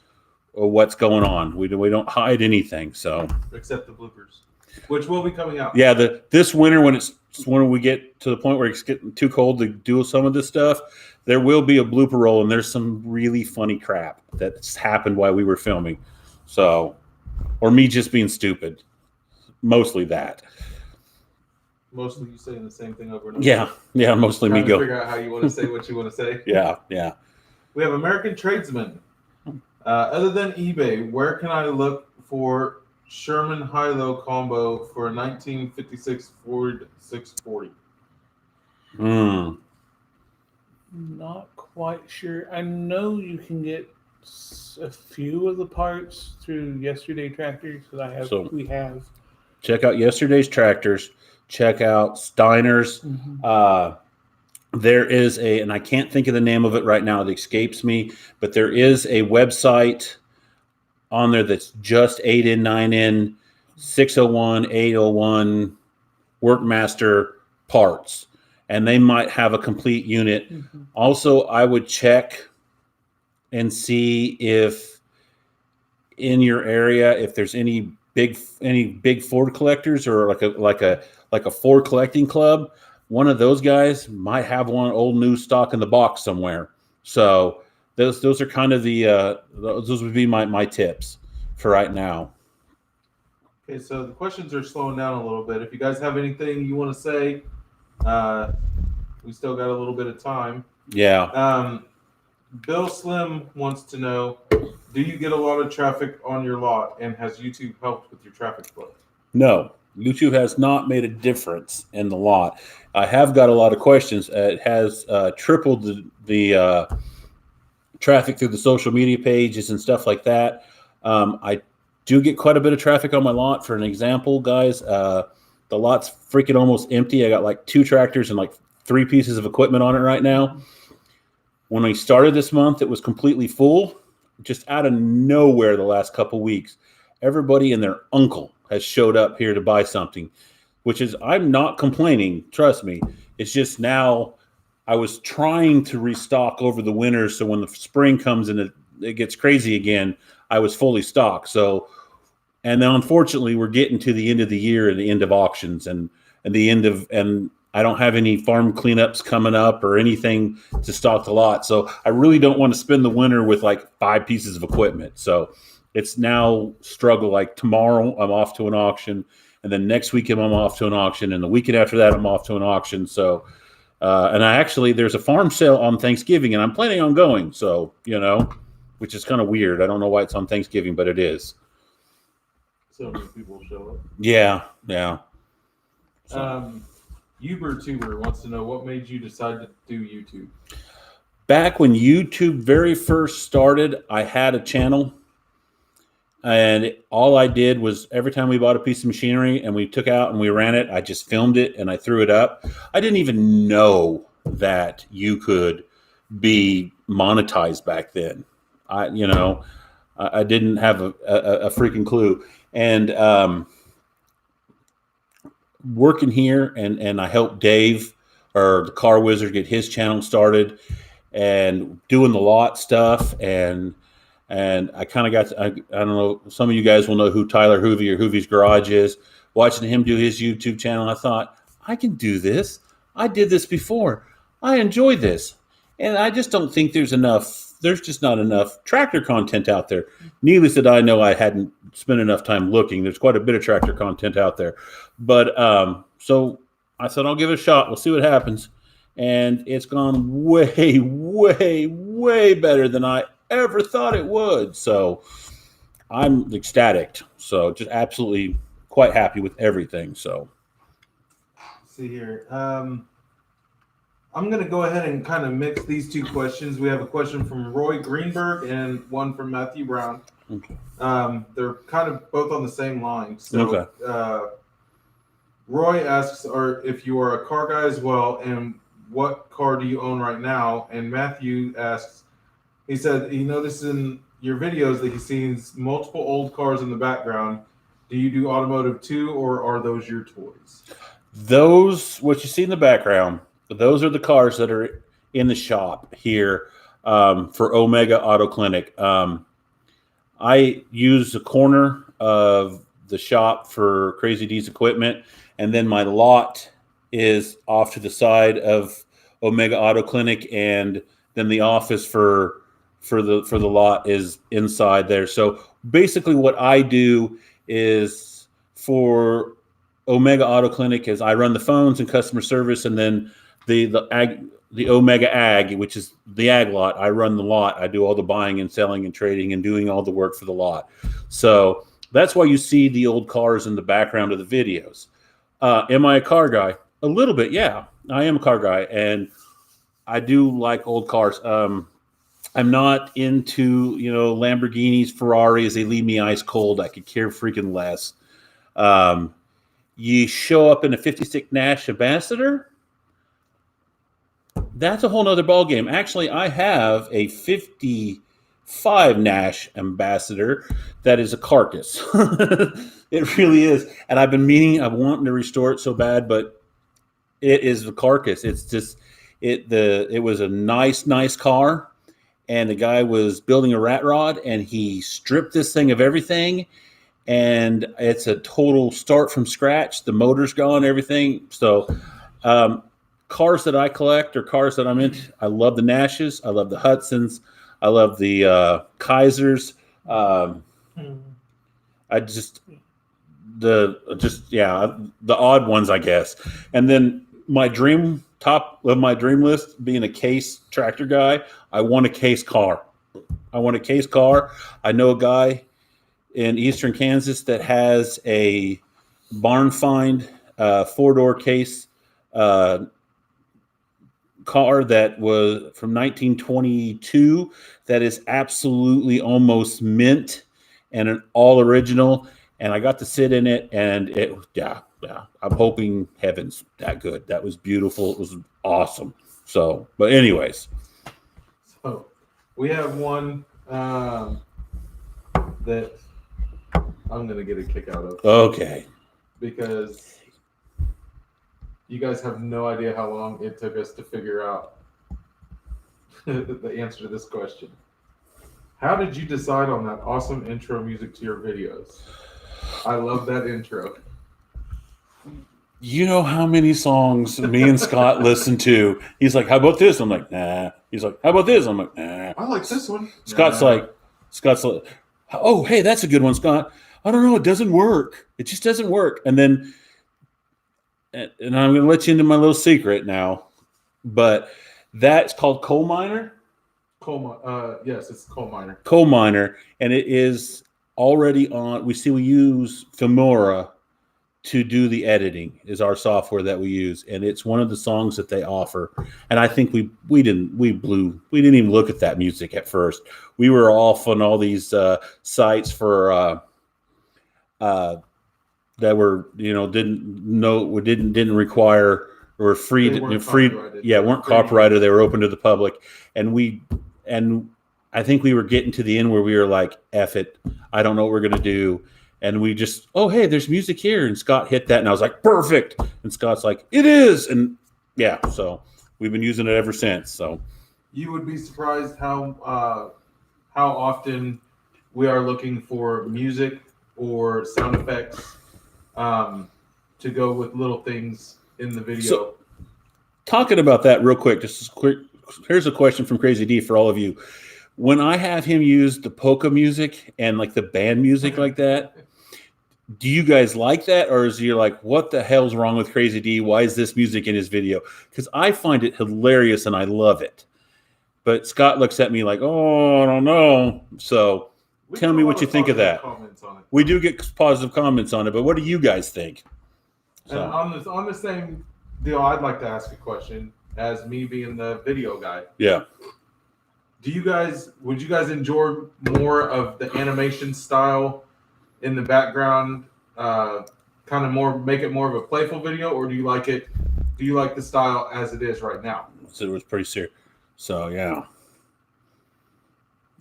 what's going on. We don't hide anything. So except the bloopers, which will be coming out. Yeah, this winter when we get to the point where it's getting too cold to do some of this stuff, there will be a blooper roll, and there's some really funny crap that's happened while we were filming. So, or me just being stupid. mostly that. Mostly you saying the same thing over and over. Yeah, mostly me Trying to go. figure out how you want to say what you want to say. Yeah. We have American Tradesman. Other than eBay, where can I look for Sherman high-low combo for a 1956 Ford 640? Not quite sure. I know you can get a few of the parts through Yesterday Tractors that we have. Check out Yesterday's Tractors. Check out Steiner's. There is and I can't think of the name of it right now. It escapes me, but there is a website on there that's just 8N, 9N, 601, 801 Workmaster parts, and they might have a complete unit. Also, I would check and see if in your area, if there's any big Ford collectors or like a Ford collecting club. One of those guys might have one old new stock in the box somewhere. So those are kind of those would be my tips for right now. Okay, so the questions are slowing down a little bit. If you guys have anything you want to say, we still got a little bit of time. Yeah. Bill Slim wants to know, do you get a lot of traffic on your lot, and has YouTube helped with your traffic flow? No, YouTube has not made a difference in the lot. I have got a lot of questions. It has tripled the traffic through the social media pages and stuff like that. I do get quite a bit of traffic on my lot. For an example, guys, the lot's freaking almost empty. I got like 2 tractors and like 3 pieces of equipment on it right now. When we started this month, it was completely full. Just out of nowhere the last couple weeks, everybody and their uncle has showed up here to buy something, which is, I'm not complaining. Trust me. It's just now I was trying to restock over the winter. So when the spring comes and it gets crazy again, I was fully stocked. So, and then unfortunately we're getting to the end of the year and the end of auctions and I don't have any farm cleanups coming up or anything to stock the lot. So I really don't want to spend the winter with like 5 pieces of equipment. So it's now struggle. Like tomorrow I'm off to an auction, and then next weekend I'm off to an auction, and the weekend after that I'm off to an auction. So, and there's a farm sale on Thanksgiving, and I'm planning on going. So, which is kind of weird. I don't know why it's on Thanksgiving, but it is. So many people show up. Yeah. UberTuber wants to know, what made you decide to do YouTube? Back when YouTube very first started, I had a channel, and all I did was every time we bought a piece of machinery and we took out and we ran it, I just filmed it and I threw it up. I didn't even know that you could be monetized back then. I didn't have a freaking clue. And working here, and I helped Dave, or the Car Wizard, get his channel started, and doing the lot stuff, and I kind of got I don't know, some of you guys will know who Tyler Hoovy or Hoovy's Garage is. Watching him do his YouTube channel, I thought, I can do this. I did this before. I enjoy this, and I just don't think there's just not enough tractor content out there. Needless that I know, I hadn't spent enough time looking. There's quite a bit of tractor content out there. But so I said, I'll give it a shot. We'll see what happens. And it's gone way, way, way better than I ever thought it would. So I'm ecstatic. So just absolutely quite happy with everything. So let's see here. I'm going to go ahead and kind of mix these 2 questions. We have a question from Roy Greenberg and one from Matthew Brown. Okay. They're kind of both on the same line. So okay. Roy asks, if you are a car guy as well, and what car do you own right now? And Matthew asks, he said he noticed in your videos that he sees multiple old cars in the background. Do you do automotive too, or are those your toys? What you see in the background, those are the cars that are in the shop here for Omega Auto Clinic. I use the corner of the shop for Crazy D's equipment, and then my lot is off to the side of Omega Auto Clinic, and then the office for the lot is inside there. So basically what I do is for Omega Auto Clinic is I run the phones and customer service, and then the Omega Ag, which is the ag lot. I run the lot. I do all the buying and selling and trading and doing all the work for the lot. So that's why you see the old cars in the background of the videos. Am I a car guy? A little bit, yeah. I am a car guy, and I do like old cars. I'm not into, Lamborghinis, Ferraris. They leave me ice cold. I could care freaking less. You show up in a 56 Nash Ambassador, that's a whole nother ballgame. Actually, I have a 55 Nash Ambassador that is a carcass. It really is. And I've wanting to restore it so bad, but it is the carcass. It's just, it was a nice car. And the guy was building a rat rod, and he stripped this thing of everything. And it's a total start from scratch. The motor's gone, everything. So, cars that I collect or cars that I'm into, I love the Nashes. I love the Hudsons. I love the Kaisers. The odd ones, I guess. And then top of my dream list, being a Case tractor guy, I want a Case car. I know a guy in eastern Kansas that has a barn find 4-door Case car that was from 1922 that is absolutely almost mint and an all original. And I got to sit in it, and I'm hoping heaven's that good. That was beautiful. It was awesome. So, but anyways. So we have one that I'm going to get a kick out of. Okay. Because you guys have no idea how long it took us to figure out the answer to this question. How did you decide on that awesome intro music to your videos? I love that intro. You know how many songs me and Scott listen to? He's like, "How about this?" I'm like, "Nah." He's like, "How about this?" I'm like, "Nah." I like this one. Scott's like, "Oh, hey, that's a good one, Scott." I don't know. It doesn't work. It just doesn't work. And then, and I'm going to let you into my little secret now, but that's called Coal Miner. Yes, it's Coal Miner. Coal Miner, and it is already on. We use Filmora to do the editing. Is our software that we use, and it's one of the songs that they offer. And I think we didn't even look at that music at first. We were off on all these sites for that were didn't require or free weren't copyrighted. They were open to the public, and I think we were getting to the end where we were like, F it, I don't know what we're gonna do. And we just, oh, hey, there's music here. And Scott hit that, and I was like, perfect. And Scott's like, it is. And yeah, so we've been using it ever since. So you would be surprised how often we are looking for music or sound effects to go with little things in the video. So, talking about that real quick, here's a question from Crazy D for all of you. When I have him use the polka music and like the band music like that, do you guys like that, or is he like, what the hell's wrong with Crazy D? Why is this music in his video? Because I find it hilarious and I love it. But Scott looks at me like, oh, I don't know. So tell me what you think of that. We do get positive comments on it, but what do you guys think? So. And on the same deal, I'd like to ask a question as me being the video guy. Yeah. Would you guys enjoy more of the animation style in the background, kind of make it more of a playful video, or do you like the style as it is right now? So it was pretty serious. So yeah.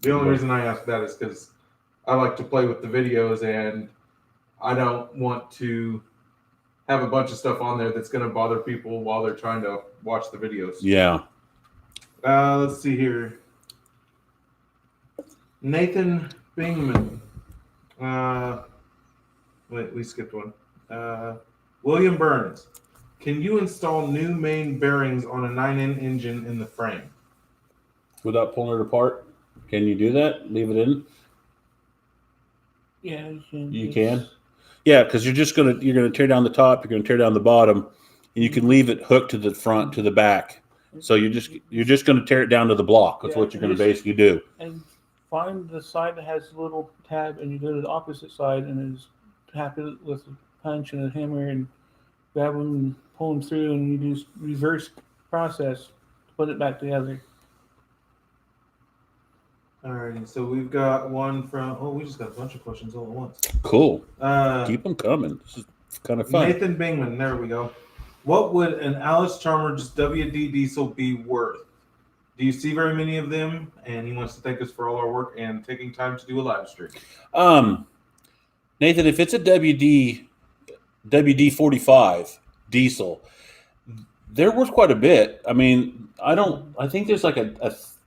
The only reason I ask that is because I like to play with the videos, and I don't want to have a bunch of stuff on there that's going to bother people while they're trying to watch the videos. Yeah. Let's see here. Nathan Bingman. Wait, we skipped one. William Burns. Can you install new main bearings on a 9N engine in the frame? Without pulling it apart? Can you do that? Leave it in? Yeah, you can. Yeah, because you're gonna tear down the top, you're gonna tear down the bottom, and you can leave it hooked to the front to the back. So you're just gonna tear it down to the block. That's Yeah, what you're gonna just- basically do. And find the side that has a little tab, and you go to the opposite side and just tap it with a punch and a hammer and grab them and pull them through, and you do reverse process to put it back together. Alrighty, so we've got one from. Oh, we just got a bunch of questions all at once. Cool. Uh, Keep them coming. This is kind of fun. Nathan Bingman, there we go. What would an Alice Chalmers WD diesel be worth? Do you see very many of them? And he wants to thank us for all our work and taking time to do a live stream. Nathan, if it's a WD 45 diesel, they're worth quite a bit. I mean, I think there's like a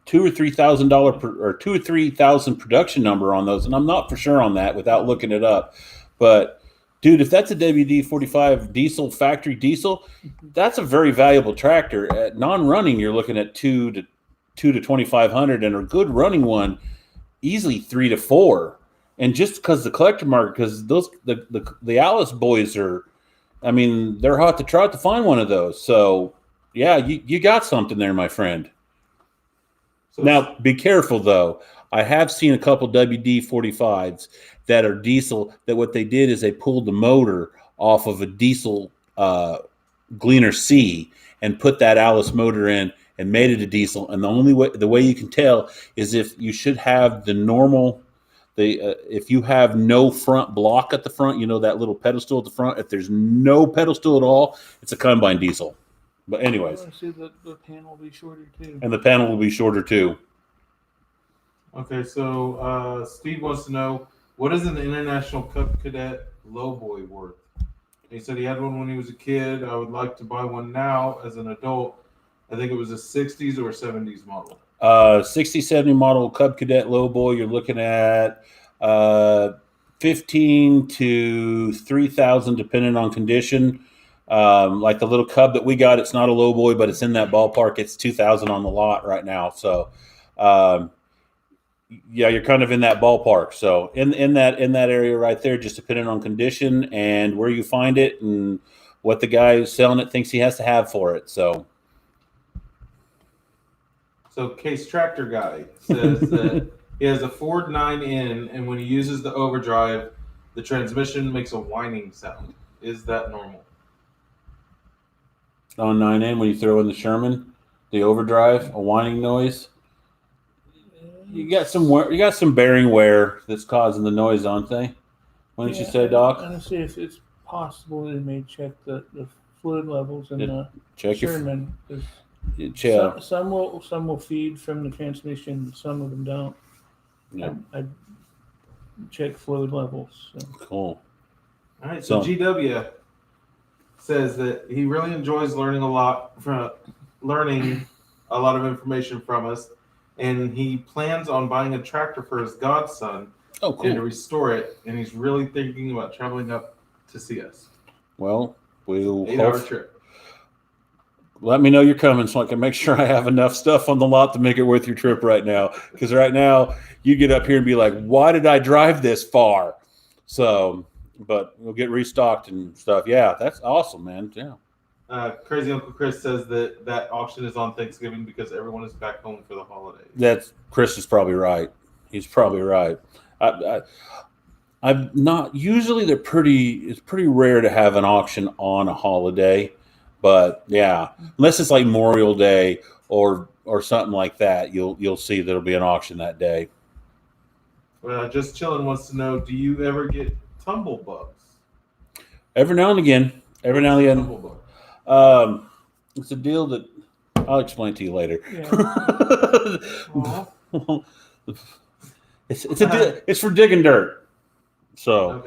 $2,000 or $3,000 or 2,000 or 3,000 production number on those, and I'm not for sure on that without looking it up. But dude, if that's a WD 45 diesel, factory diesel, that's a very valuable tractor. At non-running, you're looking at $2,000 to $2,500, and a good running one, easily $3,000 to $4,000. And just because the collector market, because the Alice boys are, I mean, they're hot to trot to find one of those. So yeah, you got something there, my friend. So Now, be careful, though. I have seen a couple WD-45s that are diesel that what they did is they pulled the motor off of a diesel Gleaner C and put that Alice motor in and made it a diesel. And the way you can tell is if you should have the normal, if you have no front block at the front, you know, that little pedestal at the front, if there's no pedestal at all, it's a combine diesel. But anyways, I see the panel will be shorter too. and the panel will be shorter too. Okay, so Steve wants to know, what is an International Cup Cadet lowboy worth? He said he had one when he was a kid. I would like to buy one now as an adult. I think it was a 60s or 70s model. 60, 70 model Cub Cadet lowboy, you're looking at 15 to 3,000 depending on condition. Like the little Cub that we got, it's not a lowboy, but it's in that ballpark. It's 2,000 on the lot right now. So yeah, you're kind of in that ballpark. So in that area right there, just depending on condition and where you find it and what the guy who's selling it thinks he has to have for it. So Case Tractor Guy says that he has a Ford 9N, and when he uses the overdrive, the transmission makes a whining sound. Is that normal? on 9N, when you throw in the Sherman, the overdrive, a whining noise. You got some bearing wear that's causing the noise, aren't they? Why don't you say, Doc? I'm gonna see if it's possible they may check the fluid levels in the Check your Sherman. 'Cause yeah. some will feed from the transmission, some of them don't. Yeah. I check fluid levels. So. Cool. All right, so GW says that he really enjoys learning a lot of information from us, and he plans on buying a tractor for his godson Oh, and to cool. restore it, and he's really thinking about traveling up to see us. Well, we'll 8-hour trip. let me know you're coming so I can make sure I have enough stuff on the lot to make it worth your trip right now. Because right now you get up here and be like, why did I drive this far? So, but we'll get restocked and stuff. Yeah, that's awesome, man. Yeah. Crazy Uncle Chris says that auction is on Thanksgiving because everyone is back home for the holidays. Chris is probably right. He's probably right. I'm not usually it's pretty rare to have an auction on a holiday, but yeah, unless it's like Memorial Day or something like that, you'll see there'll be an auction that day. Just Chillin' wants to know, do you ever get tumble bugs? Every now and again. Tumble bug. It's a deal that I'll explain to you later. Yeah. It's for digging dirt. So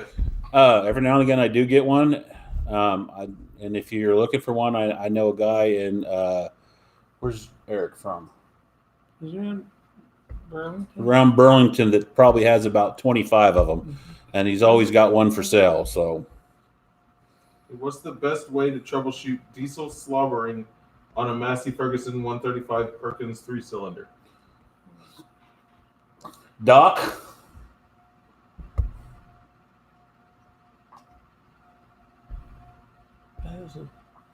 Okay. every now and again I do get one. And if you're looking for one, I know a guy in where's Eric from? Is there in Burlington? Around Burlington that probably has about 25 of them, and he's always got one for sale. So What's the best way to troubleshoot diesel slobbering on a Massey Ferguson 135 Perkins 3-cylinder? Doc,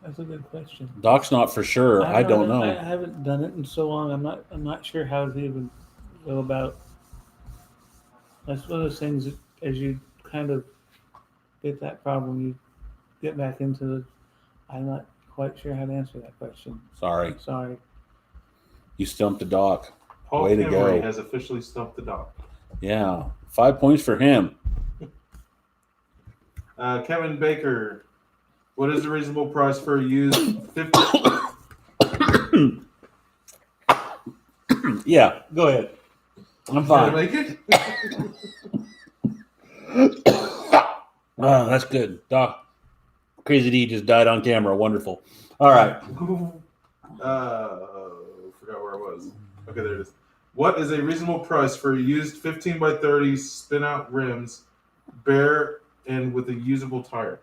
That's a good question. Doc's not for sure. I don't know. I haven't done it in so long. I'm not sure how to even go about. That's one of those things that as you kind of get that problem, you get back into the. I'm not quite sure how to answer that question. Sorry. Sorry. You stumped the Doc. Paul Way to Emery go. has officially stumped the Doc. Yeah. 5 points for him. Kevin Baker, what is the reasonable price for a used 50? Yeah, go ahead. I'm Can I fine. make it? Oh, that's good. Doc, Crazy D just died on camera. Wonderful. All right. Forgot where I was. Okay, there it is. What is a reasonable price for a used 15 by 30 spin out rims, bare and with a usable tire?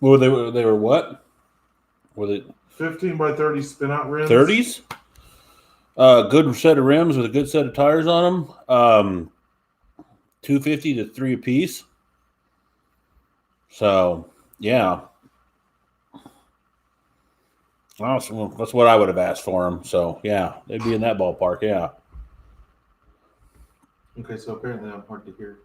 Well, they were what? Were they 15 by 30 spin out rims. 30s? Good set of rims with a good set of tires on them. 250 to 3 a piece. So, yeah. Awesome. Well, that's what I would have asked for them. So, yeah, they'd be in that ballpark. Yeah. Okay, so apparently I'm hard to hear.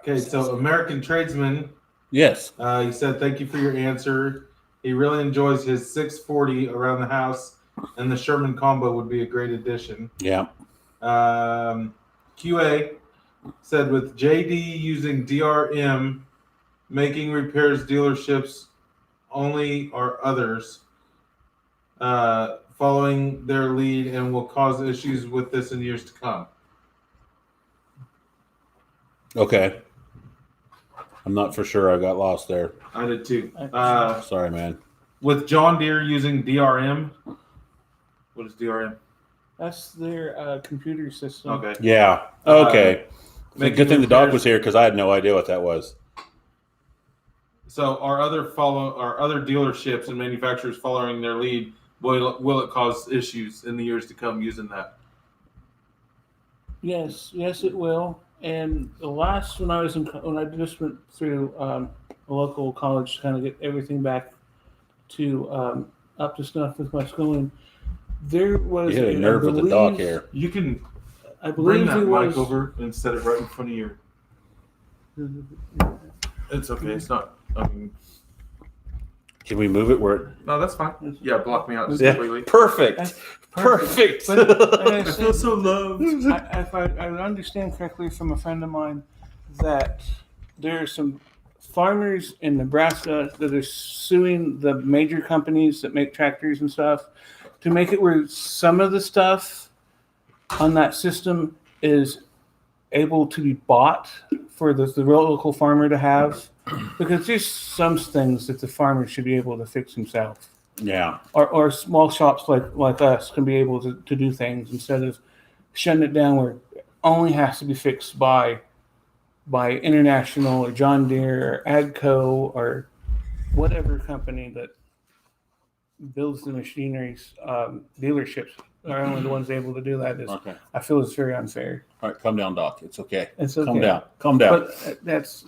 Okay, so American Tradesman, Yes. he said, thank you for your answer. He really enjoys his 640 around the house, and the Sherman combo would be a great addition. Yeah. QA said, with JD using DRM, making repairs dealerships only or others following their lead and will cause issues with this in years to come. Okay. I'm not for sure. I got lost there. I did too. Sorry, man. With John Deere using DRM, what is DRM? That's their computer system. Okay. Yeah. Okay. Making Good thing the dog repairs- was here because I had no idea what that was. So are other dealerships and manufacturers following their lead? Will it cause issues in the years to come using that? Yes, it will. And the last when I just went through a local college to kind of get everything back to up to snuff with my schooling, there was You hit a nerve with the dog here. You can I bring believe that there mic was. over and set it right in front of your. It's okay. It's not. Can we move it where? No, that's fine. Yeah, block me out just Yeah. completely. Perfect. That's Perfect. But like I I said, feel so loved. if I understand correctly from a friend of mine that there are some farmers in Nebraska that are suing the major companies that make tractors and stuff to make it where some of the stuff on that system is able to be bought for the local farmer to have, because there's some things that the farmer should be able to fix himself. Yeah. Or small shops like us can be able to do things instead of shutting it down where it only has to be fixed by International or John Deere or AGCO or whatever company that builds the machineries. Dealerships are only the ones able to do that. Okay. I feel it's very unfair. All right. Calm down, Doc. It's okay. It's okay. Calm down. Calm down. But that's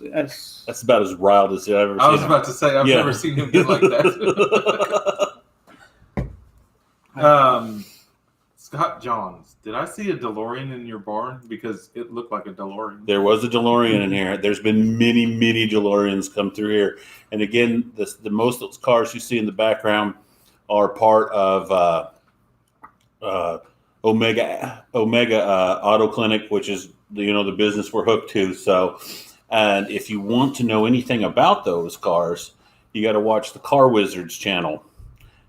That's about as riled as I've ever seen. I was him. about to say I've Yeah. never seen him get like that. Scott Johns, did I see a DeLorean in your barn? Because it looked like a DeLorean. There was a DeLorean in here. There's been many, many DeLoreans come through here. And again, the most of those cars you see in the background are part of Omega Auto Clinic, which is the business we're hooked to. So, and if you want to know anything about those cars, you got to watch the Car Wizards channel,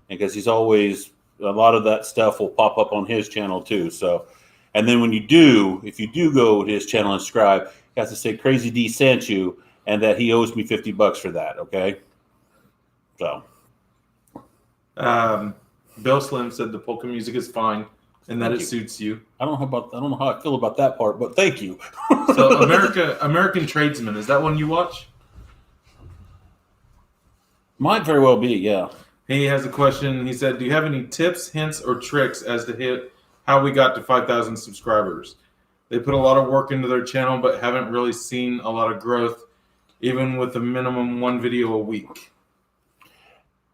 because he's always a lot of that stuff will pop up on his channel too. So, and then if you do go to his channel and subscribe, you have to say Crazy D sent you, and that he owes me $50 for that. Okay. So. Bill Slim said the polka music is fine and that Thank it you. suits you. I don't know how I feel about that part, but thank you. So American Tradesman, is that one you watch? Might very well be, yeah. He has a question. He said, do you have any tips, hints, or tricks as to hit how we got to 5,000 subscribers? They put a lot of work into their channel, but haven't really seen a lot of growth. even with a minimum one video a week?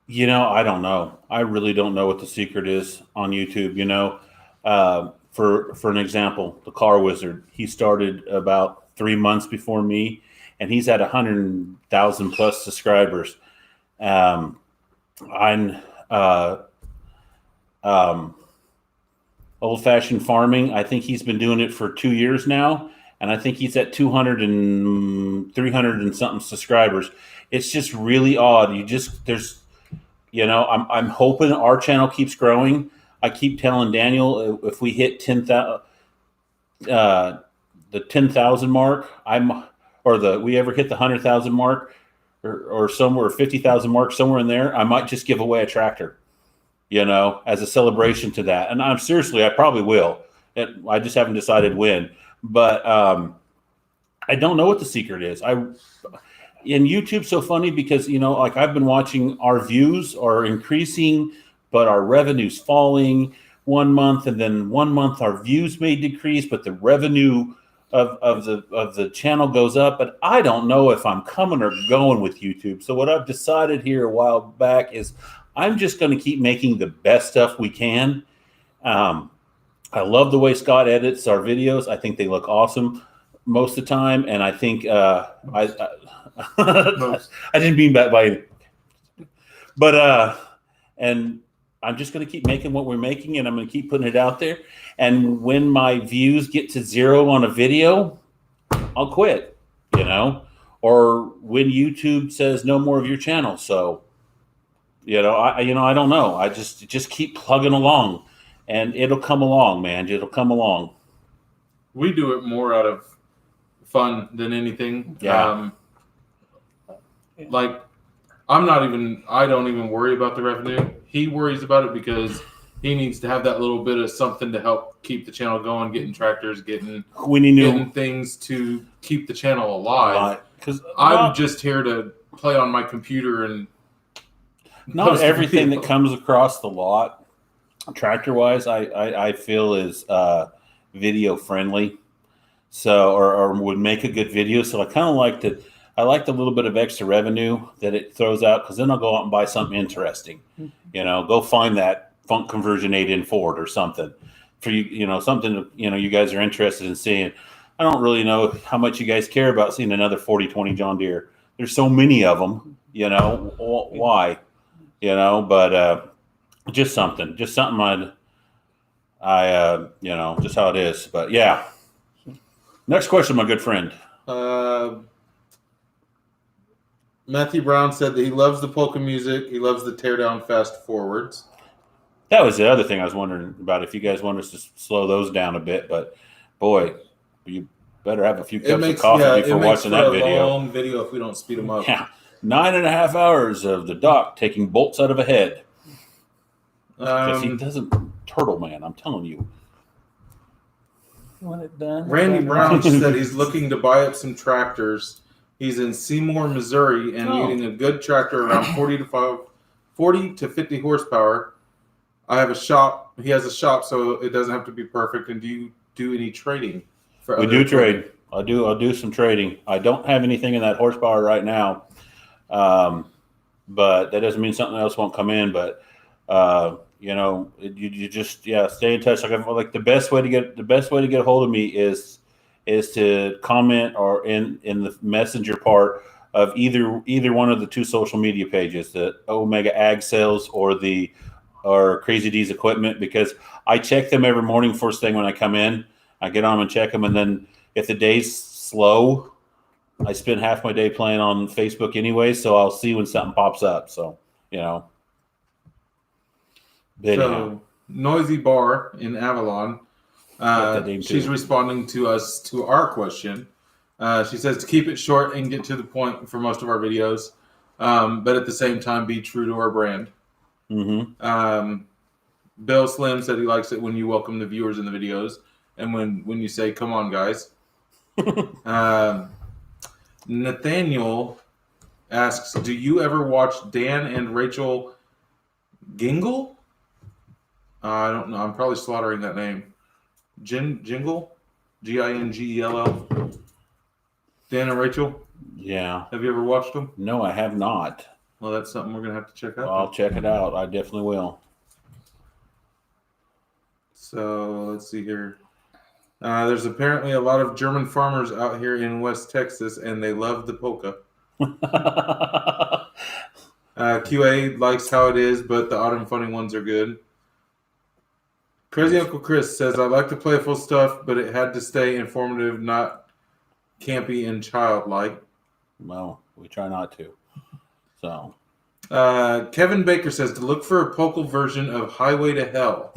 I don't know. I really don't know what the secret is on YouTube. For an example, the Car Wizard, he started about 3 months before me, and he's at 100,000 plus subscribers. I'm Old Fashioned Farming. I think he's been doing it for 2 years now, and I think he's at 200 and 300 and something subscribers. It's just really odd. I'm hoping our channel keeps growing. I keep telling Daniel if we hit 10,000, the 10,000 mark, we ever hit the 100,000 mark, or somewhere 50,000 mark, somewhere in there, I might just give away a tractor, as a celebration to that. And I probably will. I just haven't decided when. But I don't know what the secret is. And YouTube's so funny because, I've been watching, our views are increasing, but our revenue's falling 1 month, and then 1 month our views may decrease, but the revenue of the channel goes up. But I don't know if I'm coming or going with YouTube. So what I've decided here a while back is I'm just going to keep making the best stuff we can. I love the way Scott edits our videos. I think they look awesome most of the time, and I think I didn't mean that by, but and I'm just going to keep making what we're making, and I'm going to keep putting it out there. And when my views get to 0 on a video, I'll quit, or when YouTube says no more of your channel. So, I don't know. I just keep plugging along, and it'll come along, man. It'll come along. We do it more out of fun than anything. Yeah. I don't even worry about the revenue. He worries about it because he needs to have that little bit of something to help keep the channel going, getting tractors, getting things to keep the channel alive. Because I'm just here to play on my computer and not everything that comes across the lot, tractor wise, I feel is video friendly. So, or would make a good video. So I kind of liked it. I liked a little bit of extra revenue that it throws out, because then I'll go out and buy something interesting. Go find that Funk Conversion 8N Ford or something for you. Something you guys are interested in seeing. I don't really know how much you guys care about seeing another 4020 John Deere. There's so many of them. Why? But just something just how it is. But yeah. Next question, my good friend. Matthew Brown said that he loves the polka music. He loves the teardown fast forwards. That was the other thing I was wondering about, if you guys want us to slow those down a bit. But boy, you better have a few cups of coffee before watching that video. A long video if we don't speed them up. Yeah, 9.5 hours of the doc taking bolts out of a head. Because he doesn't, Turtle Man, I'm telling you. Want it done? Randy Brown said he's looking to buy up some tractors. He's in Seymour, Missouri, and needing a good tractor around 40 to 50 horsepower. I have a shop. He has a shop, so it doesn't have to be perfect. And do you do any trading? We do trade. I'll do some trading. I don't have anything in that horsepower right now, but that doesn't mean something else won't come in. But you just stay in touch. Like the best way to get a hold of me is to comment or in the messenger part of either one of the 2 social media pages, the Omega Ag Sales or Crazy D's Equipment, because I check them every morning first thing when I come in. I get on them and check them, and then if the day's slow, I spend half my day playing on Facebook anyway, so I'll see when something pops up. So So Noisy Bar in Avalon. She's responding to our question. She says to keep it short and get to the point for most of our videos, but at the same time be true to our brand. Mm-hmm. Bill Slim said he likes it when you welcome the viewers in the videos and when you say, "Come on, guys." Nathaniel asks, "Do you ever watch Dan and Rachel Gingle?" I don't know. I'm probably slaughtering that name. Jingle? Gingell? Dan and Rachel? Yeah. Have you ever watched them? No, I have not. Well, that's something we're gonna have to check out. I'll check it out. I definitely will. So let's see here. There's apparently a lot of German farmers out here in West Texas, and they love the polka. QA likes how it is, but the autumn funny ones are good. Crazy Uncle Chris says, I like the playful stuff, but it had to stay informative, not campy and childlike. Well, we try not to. So, Kevin Baker says to look for a polka version of Highway to Hell.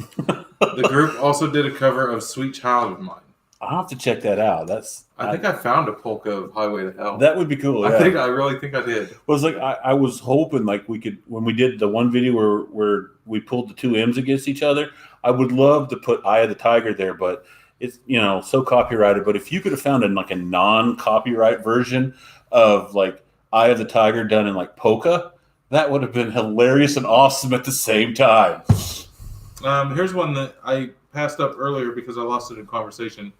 The group also did a cover of Sweet Child of Mine. I'll have to check that out. I think I found a polka of Highway to Hell. That would be cool. Yeah. I really think I did. It was like I was hoping like we could, when we did the one video where we pulled the two M's against each other. I would love to put Eye of the Tiger there, but it's so copyrighted. But if you could have found a non-copyright version of like Eye of the Tiger done in like polka, that would have been hilarious and awesome at the same time. Here's one that I passed up earlier because I lost it in conversation.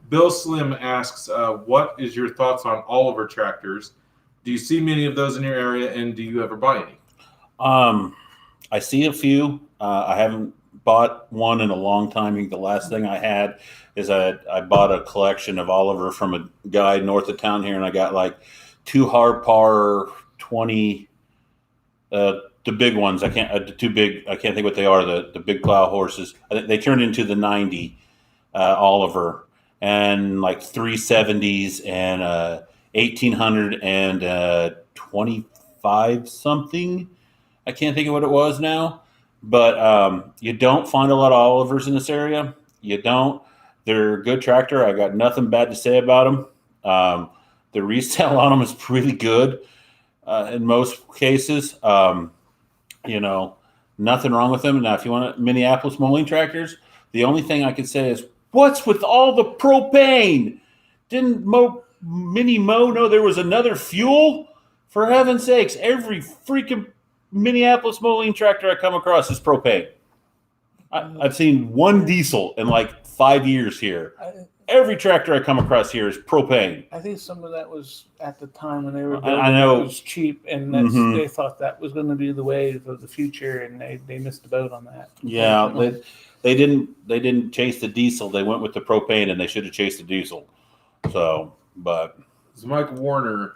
Bill Slim asks, what is your thoughts on Oliver tractors? Do you see many of those in your area, and do you ever buy any? I see a few. I haven't bought one in a long time. I think the last thing I had is I bought a collection of Oliver from a guy north of town here, and I got like two Harpar 20, the big ones. I can't think what they are. The big plow horses. They turned into the 90 Oliver, and like 370s and 1800 and 25 something. I can't think of what it was now. But you don't find a lot of Olivers in this area. You don't. They're a good tractor. I got nothing bad to say about them. The resale on them is pretty good in most cases. Nothing wrong with them. Now, if you want Minneapolis Moline tractors, the only thing I can say is, what's with all the propane? Didn't Mini Mo know there was another fuel? For heaven's sakes, every freaking Minneapolis Moline tractor I come across is propane. I've seen one diesel in like 5 years here. Every tractor I come across here is propane. I think some of that was at the time when they were building. I know It was cheap, and they thought that was going to be the wave of the future, and they missed the boat on that. Yeah, they didn't chase the diesel. They went with the propane, and they should have chased the diesel. So Mike Warner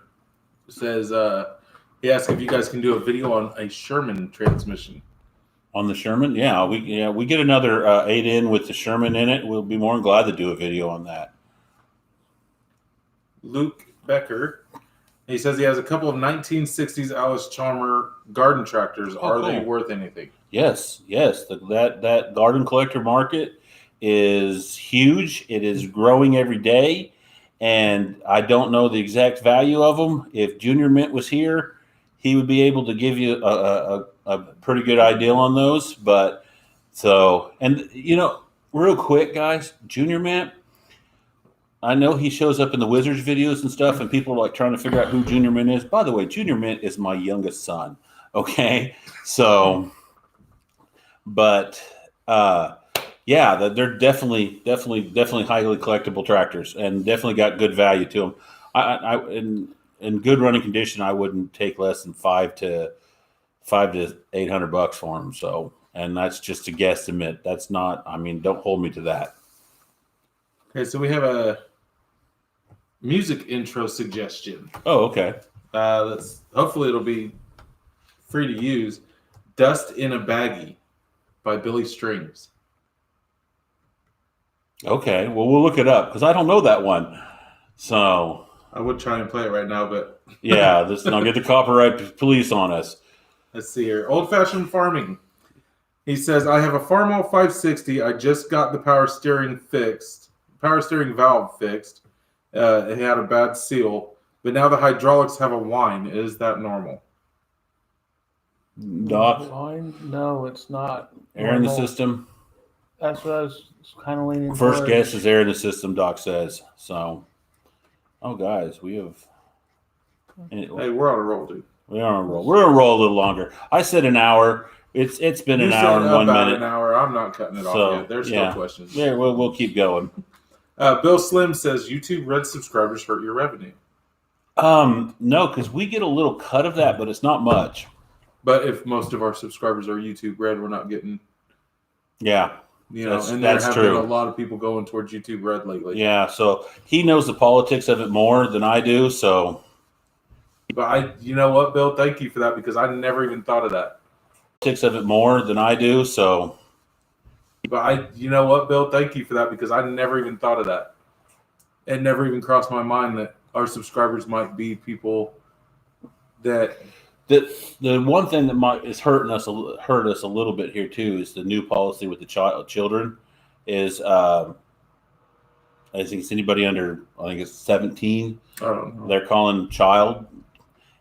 says he asked if you guys can do a video on a Sherman transmission. On the Sherman, we get another 8-in with the Sherman in it. We'll be more than glad to do a video on that. Luke Becker, he says he has a couple of 1960s Alice Chalmer garden tractors. Are they worth anything? Yes. That garden collector market is huge. It is growing every day, and I don't know the exact value of them. If Junior Mint was here, he would be able to give you a pretty good idea on those. But real quick, guys, Junior Mint, I know he shows up in the Wizards videos and stuff, and people are like trying to figure out who Junior Mint is. By the way, Junior Mint is my youngest son. Okay, so, but they're definitely highly collectible tractors, and definitely got good value to them. In good running condition, I wouldn't take less than $500 to $800 for them. So, and that's just a guesstimate. That's not. I mean, don't hold me to that. Okay, so we have a music intro suggestion. Oh, okay. Hopefully it'll be free to use. "Dust in a Baggie" by Billy Strings. Okay, well, we'll look it up because I don't know that one. So I would try and play it right now, but yeah, this not get the copyright police on us. Let's see here. Old Fashioned Farming. He says, I have a Farmall 560. I just got the power steering valve fixed. It had a bad seal, but now the hydraulics have a whine. Is that normal? Doc, No, it's not. air in the normal. system. That's what I was kind of leaning First towards. guess is air in the system, Doc says. So, guys, we have. Hey, we're on a roll, dude. We're on a roll. We're gonna roll a little longer. I said an hour. It's been an hour and 1 minute. An hour. I'm not cutting it off yet. There's still questions. Yeah, we'll keep going. Bill Slim says YouTube Red subscribers hurt your revenue. No, because we get a little cut of that, but it's not much. But if most of our subscribers are YouTube Red, we're not getting, Yeah. and That's there have true. been a lot of people going towards YouTube Red lately. Yeah. So he knows the politics of it more than I do. So. But you know what, Bill? Thank you for that because I never even thought of that. Of it more than I do. So. But you know what, Bill? Thank you for that because I never even thought of that. It never even crossed my mind that our subscribers might be people that. The one thing that is hurt us a little bit here too is the new policy with the children is I think it's anybody under, I think it's 17. I don't know. They're calling child,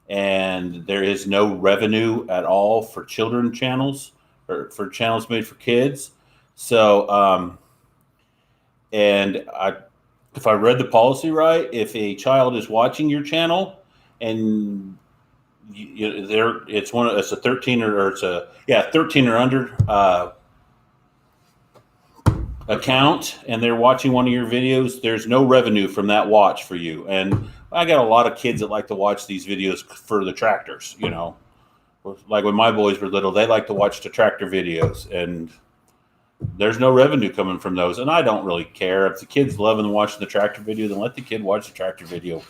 and there is no revenue at all for children channels or for channels made for kids. So, if I read the policy right, if a child is watching your channel and it's a 13 or it's a 13 or under account, and they're watching one of your videos, there's no revenue from that watch for you. And I got a lot of kids that like to watch these videos for the tractors. Like when my boys were little, they like to watch the tractor videos, and there's no revenue coming from those. And I don't really care if the kid's loving watching the tractor video, then let the kid watch the tractor video.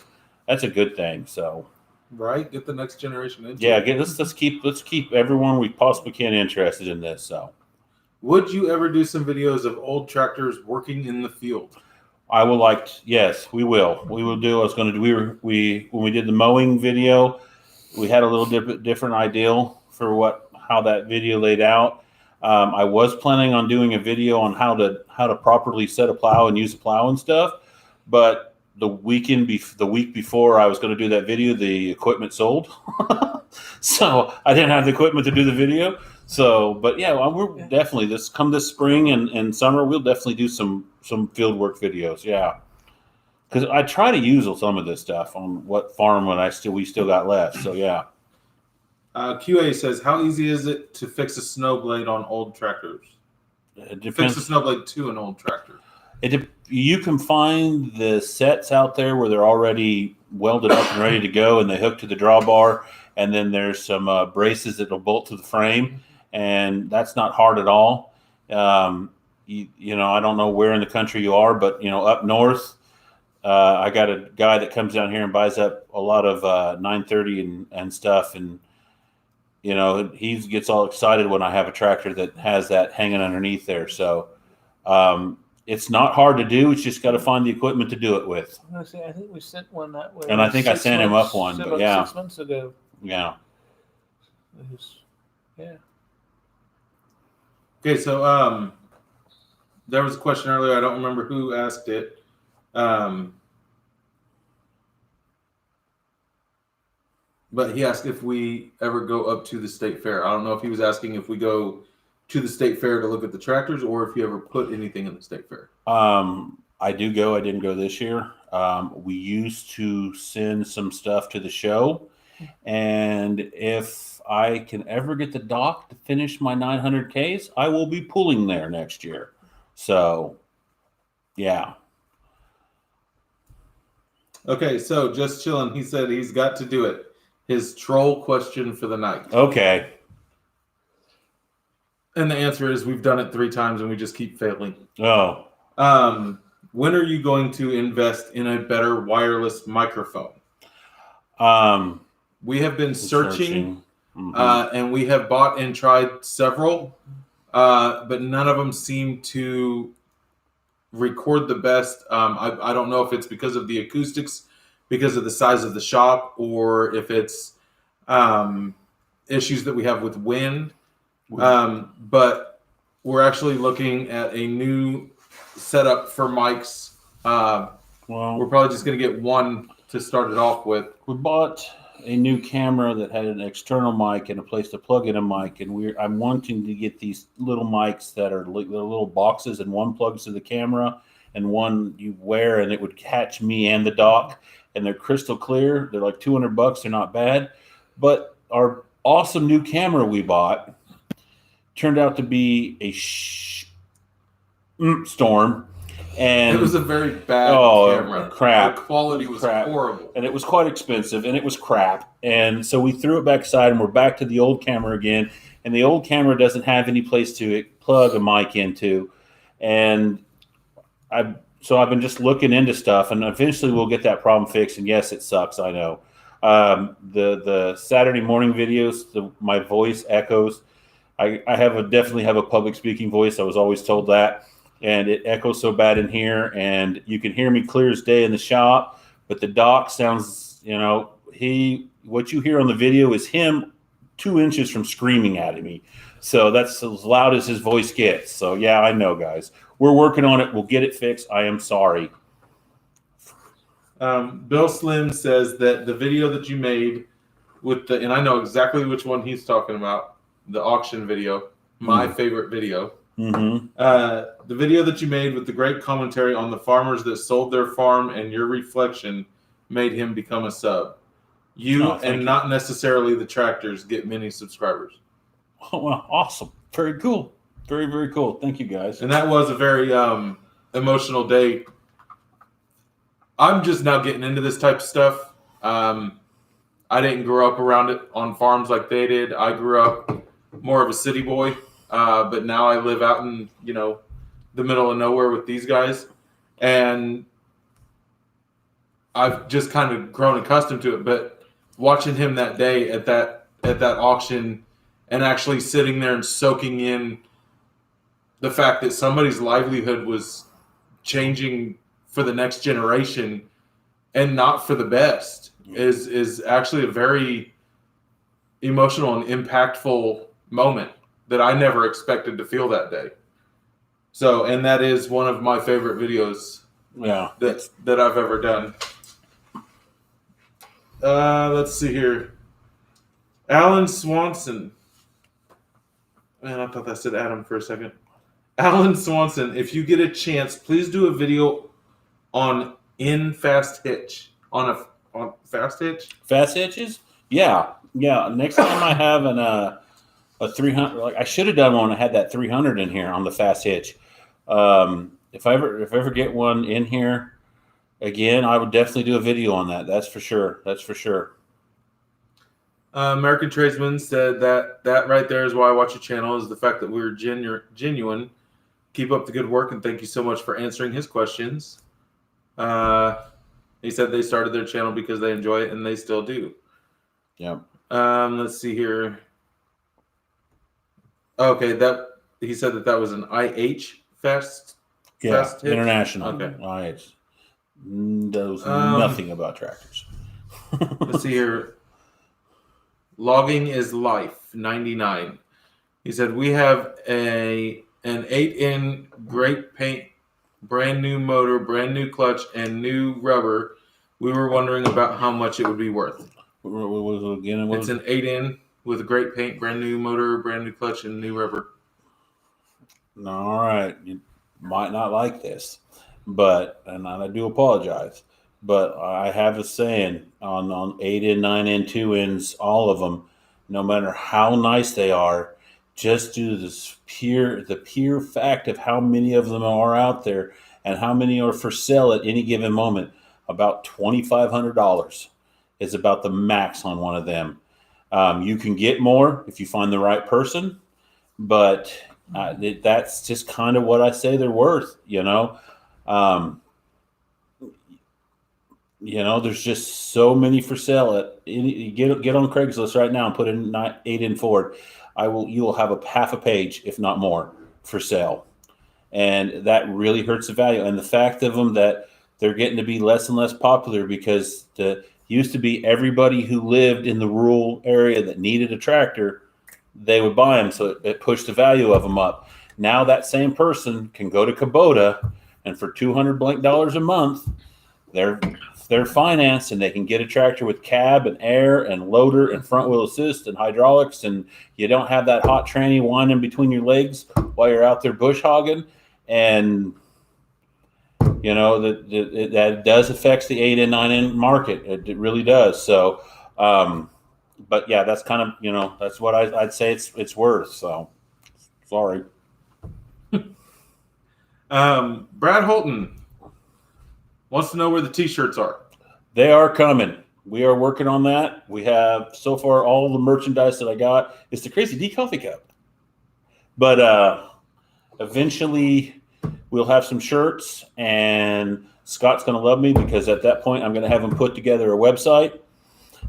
That's a good thing. So. Right, get the next generation into it. Let's keep everyone we possibly can interested in this. So, would you ever do some videos of old tractors working in the field? I would like. Yes, we will. We will do. I was going to do. When we did the mowing video, we had a little different ideal for how that video laid out. I was planning on doing a video on how to properly set a plow and use a plow and stuff, but the week before I was going to do that video, the equipment sold. So I didn't have the equipment to do the video. So, but yeah, we're definitely this spring and summer, we'll definitely do some field work videos. Yeah. Cause I try to use some of this stuff on what farm we still got left. So yeah. QA says, how easy is it to fix a snow blade on old tractors? It depends. Fix a snow blade to an old tractor. You can find the sets out there where they're already welded up and ready to go, and they hook to the drawbar, and then there's some braces that will bolt to the frame, and that's not hard at all. I don't know where in the country you are, but up north, I got a guy that comes down here and buys up a lot of 930 and stuff, and he gets all excited when I have a tractor that has that hanging underneath there. So. It's not hard to do. It's just got to find the equipment to do it with. I think we sent one that way. And I think I sent him up one, but yeah. 6 months ago. Yeah. Yeah. Okay, so there was a question earlier. I don't remember who asked it. But he asked if we ever go up to the state fair. I don't know if he was asking if we go to the state fair to look at the tractors, or if you ever put anything in the state fair. I do go. I didn't go this year. We used to send some stuff to the show, and if I can ever get the dock to finish my 900Ks, I will be pulling there next year. So, yeah. Okay, so just chilling. He said he's got to do it. His troll question for the night. Okay. And the answer is we've done it 3 times and we just keep failing. Oh. When are you going to invest in a better wireless microphone? We have been searching. And we have bought and tried several, but none of them seem to record the best. I don't know if it's because of the acoustics, because of the size of the shop, or if it's issues that we have with wind. But we're actually looking at a new setup for mics. We're probably just going to get one to start it off with. We bought a new camera that had an external mic and a place to plug in a mic, and I'm wanting to get these little mics that are little boxes, and one plugs to the camera and one you wear, and it would catch me and the dock, and they're crystal clear. They're like $200. They're not bad, but our awesome new camera we bought turned out to be a storm, And it was a very bad camera. Crap. The quality was Crap. horrible. And it was quite expensive, and it was crap. And so we threw it back aside, and we're back to the old camera again. And the old camera doesn't have any place to plug a mic into. And I've been just looking into stuff, and eventually we'll get that problem fixed. And yes, it sucks, I know. The Saturday morning videos, my voice echoes. I definitely have a public speaking voice. I was always told that, and it echoes so bad in here. And you can hear me clear as day in the shop, but the doc sounds, what you hear on the video is him 2 inches from screaming at me. So that's as loud as his voice gets. So yeah, I know, guys. We're working on it. We'll get it fixed. I am sorry. Bill Slim says that the video that you made and I know exactly which one he's talking about, the auction video, my favorite video. Mm-hmm. The video that you made with the great commentary on the farmers that sold their farm and your reflection made him become a sub. Not necessarily the tractors get many subscribers. Oh, well, awesome. Very cool. Very, very cool. Thank you, guys. And that was a very emotional day. I'm just now getting into this type of stuff. I didn't grow up around it on farms like they did. I grew up more of a city boy, but now I live out in, the middle of nowhere with these guys. And I've just kind of grown accustomed to it. But watching him that day at that auction and actually sitting there and soaking in the fact that somebody's livelihood was changing for the next generation and not for the best is actually a very emotional and impactful moment that I never expected to feel that day. So, and that is one of my favorite videos that I've ever done. Let's see here. Alan Swanson. Man, I thought that said Adam for a second. Alan Swanson, if you get a chance, please do a video on Fast Hitch. On Fast Hitch? Fast hitches? Yeah. Next time I have a 300, like I should have done one. I had that 300 in here on the Fast Hitch. If I ever get one in here again, I would definitely do a video on that. That's for sure. American Tradesman said that right there is why I watch your channel, is the fact that we're genuine. Keep up the good work, and thank you so much for answering his questions. He said they started their channel because they enjoy it, and they still do. Yeah. Let's see here. Okay, he said that was an IH Fast Hitch? International. Okay. IH. Knows nothing about tractors. Let's see here. Logging is Life 99. He said we have an 8-in great paint, brand new motor, brand new clutch, and new rubber. We were wondering about how much it would be worth. What was it again? It's an 8-in with great paint, brand new motor, brand new clutch, and new rubber. All right, you might not like this, and I do apologize. But I have a saying on 8-in, 9-in, 2-ins, all of them, no matter how nice they are, just due to the pure fact of how many of them are out there and how many are for sale at any given moment, about $2,500 is about the max on one of them. You can get more if you find the right person, but that's just kind of what I say they're worth, there's just so many for sale. Get on Craigslist right now and put in 8-in Ford. You will have half a page, if not more, for sale. And that really hurts the value. And the fact of them that they're getting to be less and less popular because used to be everybody who lived in the rural area that needed a tractor, they would buy them. So it pushed the value of them up. Now that same person can go to Kubota, and for $200 a month, they're financed, and they can get a tractor with cab and air and loader and front wheel assist and hydraulics, and you don't have that hot tranny winding between your legs while you're out there bush hogging. And that does affect the 8-in, 9-in market. It really does. So, but yeah, that's kind of that's what I'd say it's worth. So, sorry. Brad Holton wants to know where the T-shirts are. They are coming. We are working on that. We have so far all the merchandise that I got. It's the Crazy D Coffee Cup. But eventually we'll have some shirts, and Scott's going to love me because at that point I'm going to have him put together a website.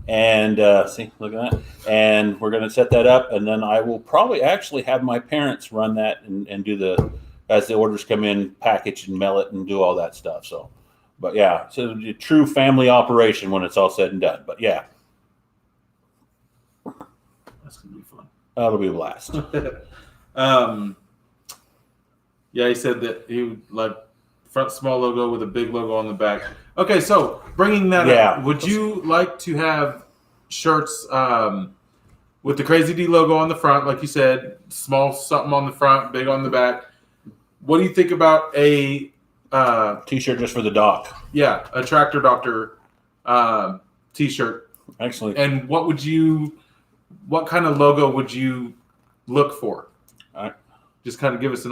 And see, look at that. And we're going to set that up. And then I will probably actually have my parents run that and do as the orders come in, package and mail it and do all that stuff. So. But yeah, so a true family operation when it's all said and done. But yeah, That's gonna be fun. that'll be a blast. Yeah, he said that he would like front small logo with a big logo on the back. Okay, so bringing that up, would you like to have shirts with the Crazy D logo on the front, like you said, small something on the front, big on the back? What do you think about a T-shirt just for the doc? Yeah, a Tractor Doctor T-shirt. Excellent. And what kind of logo would you look for? All right. Just kind of give us an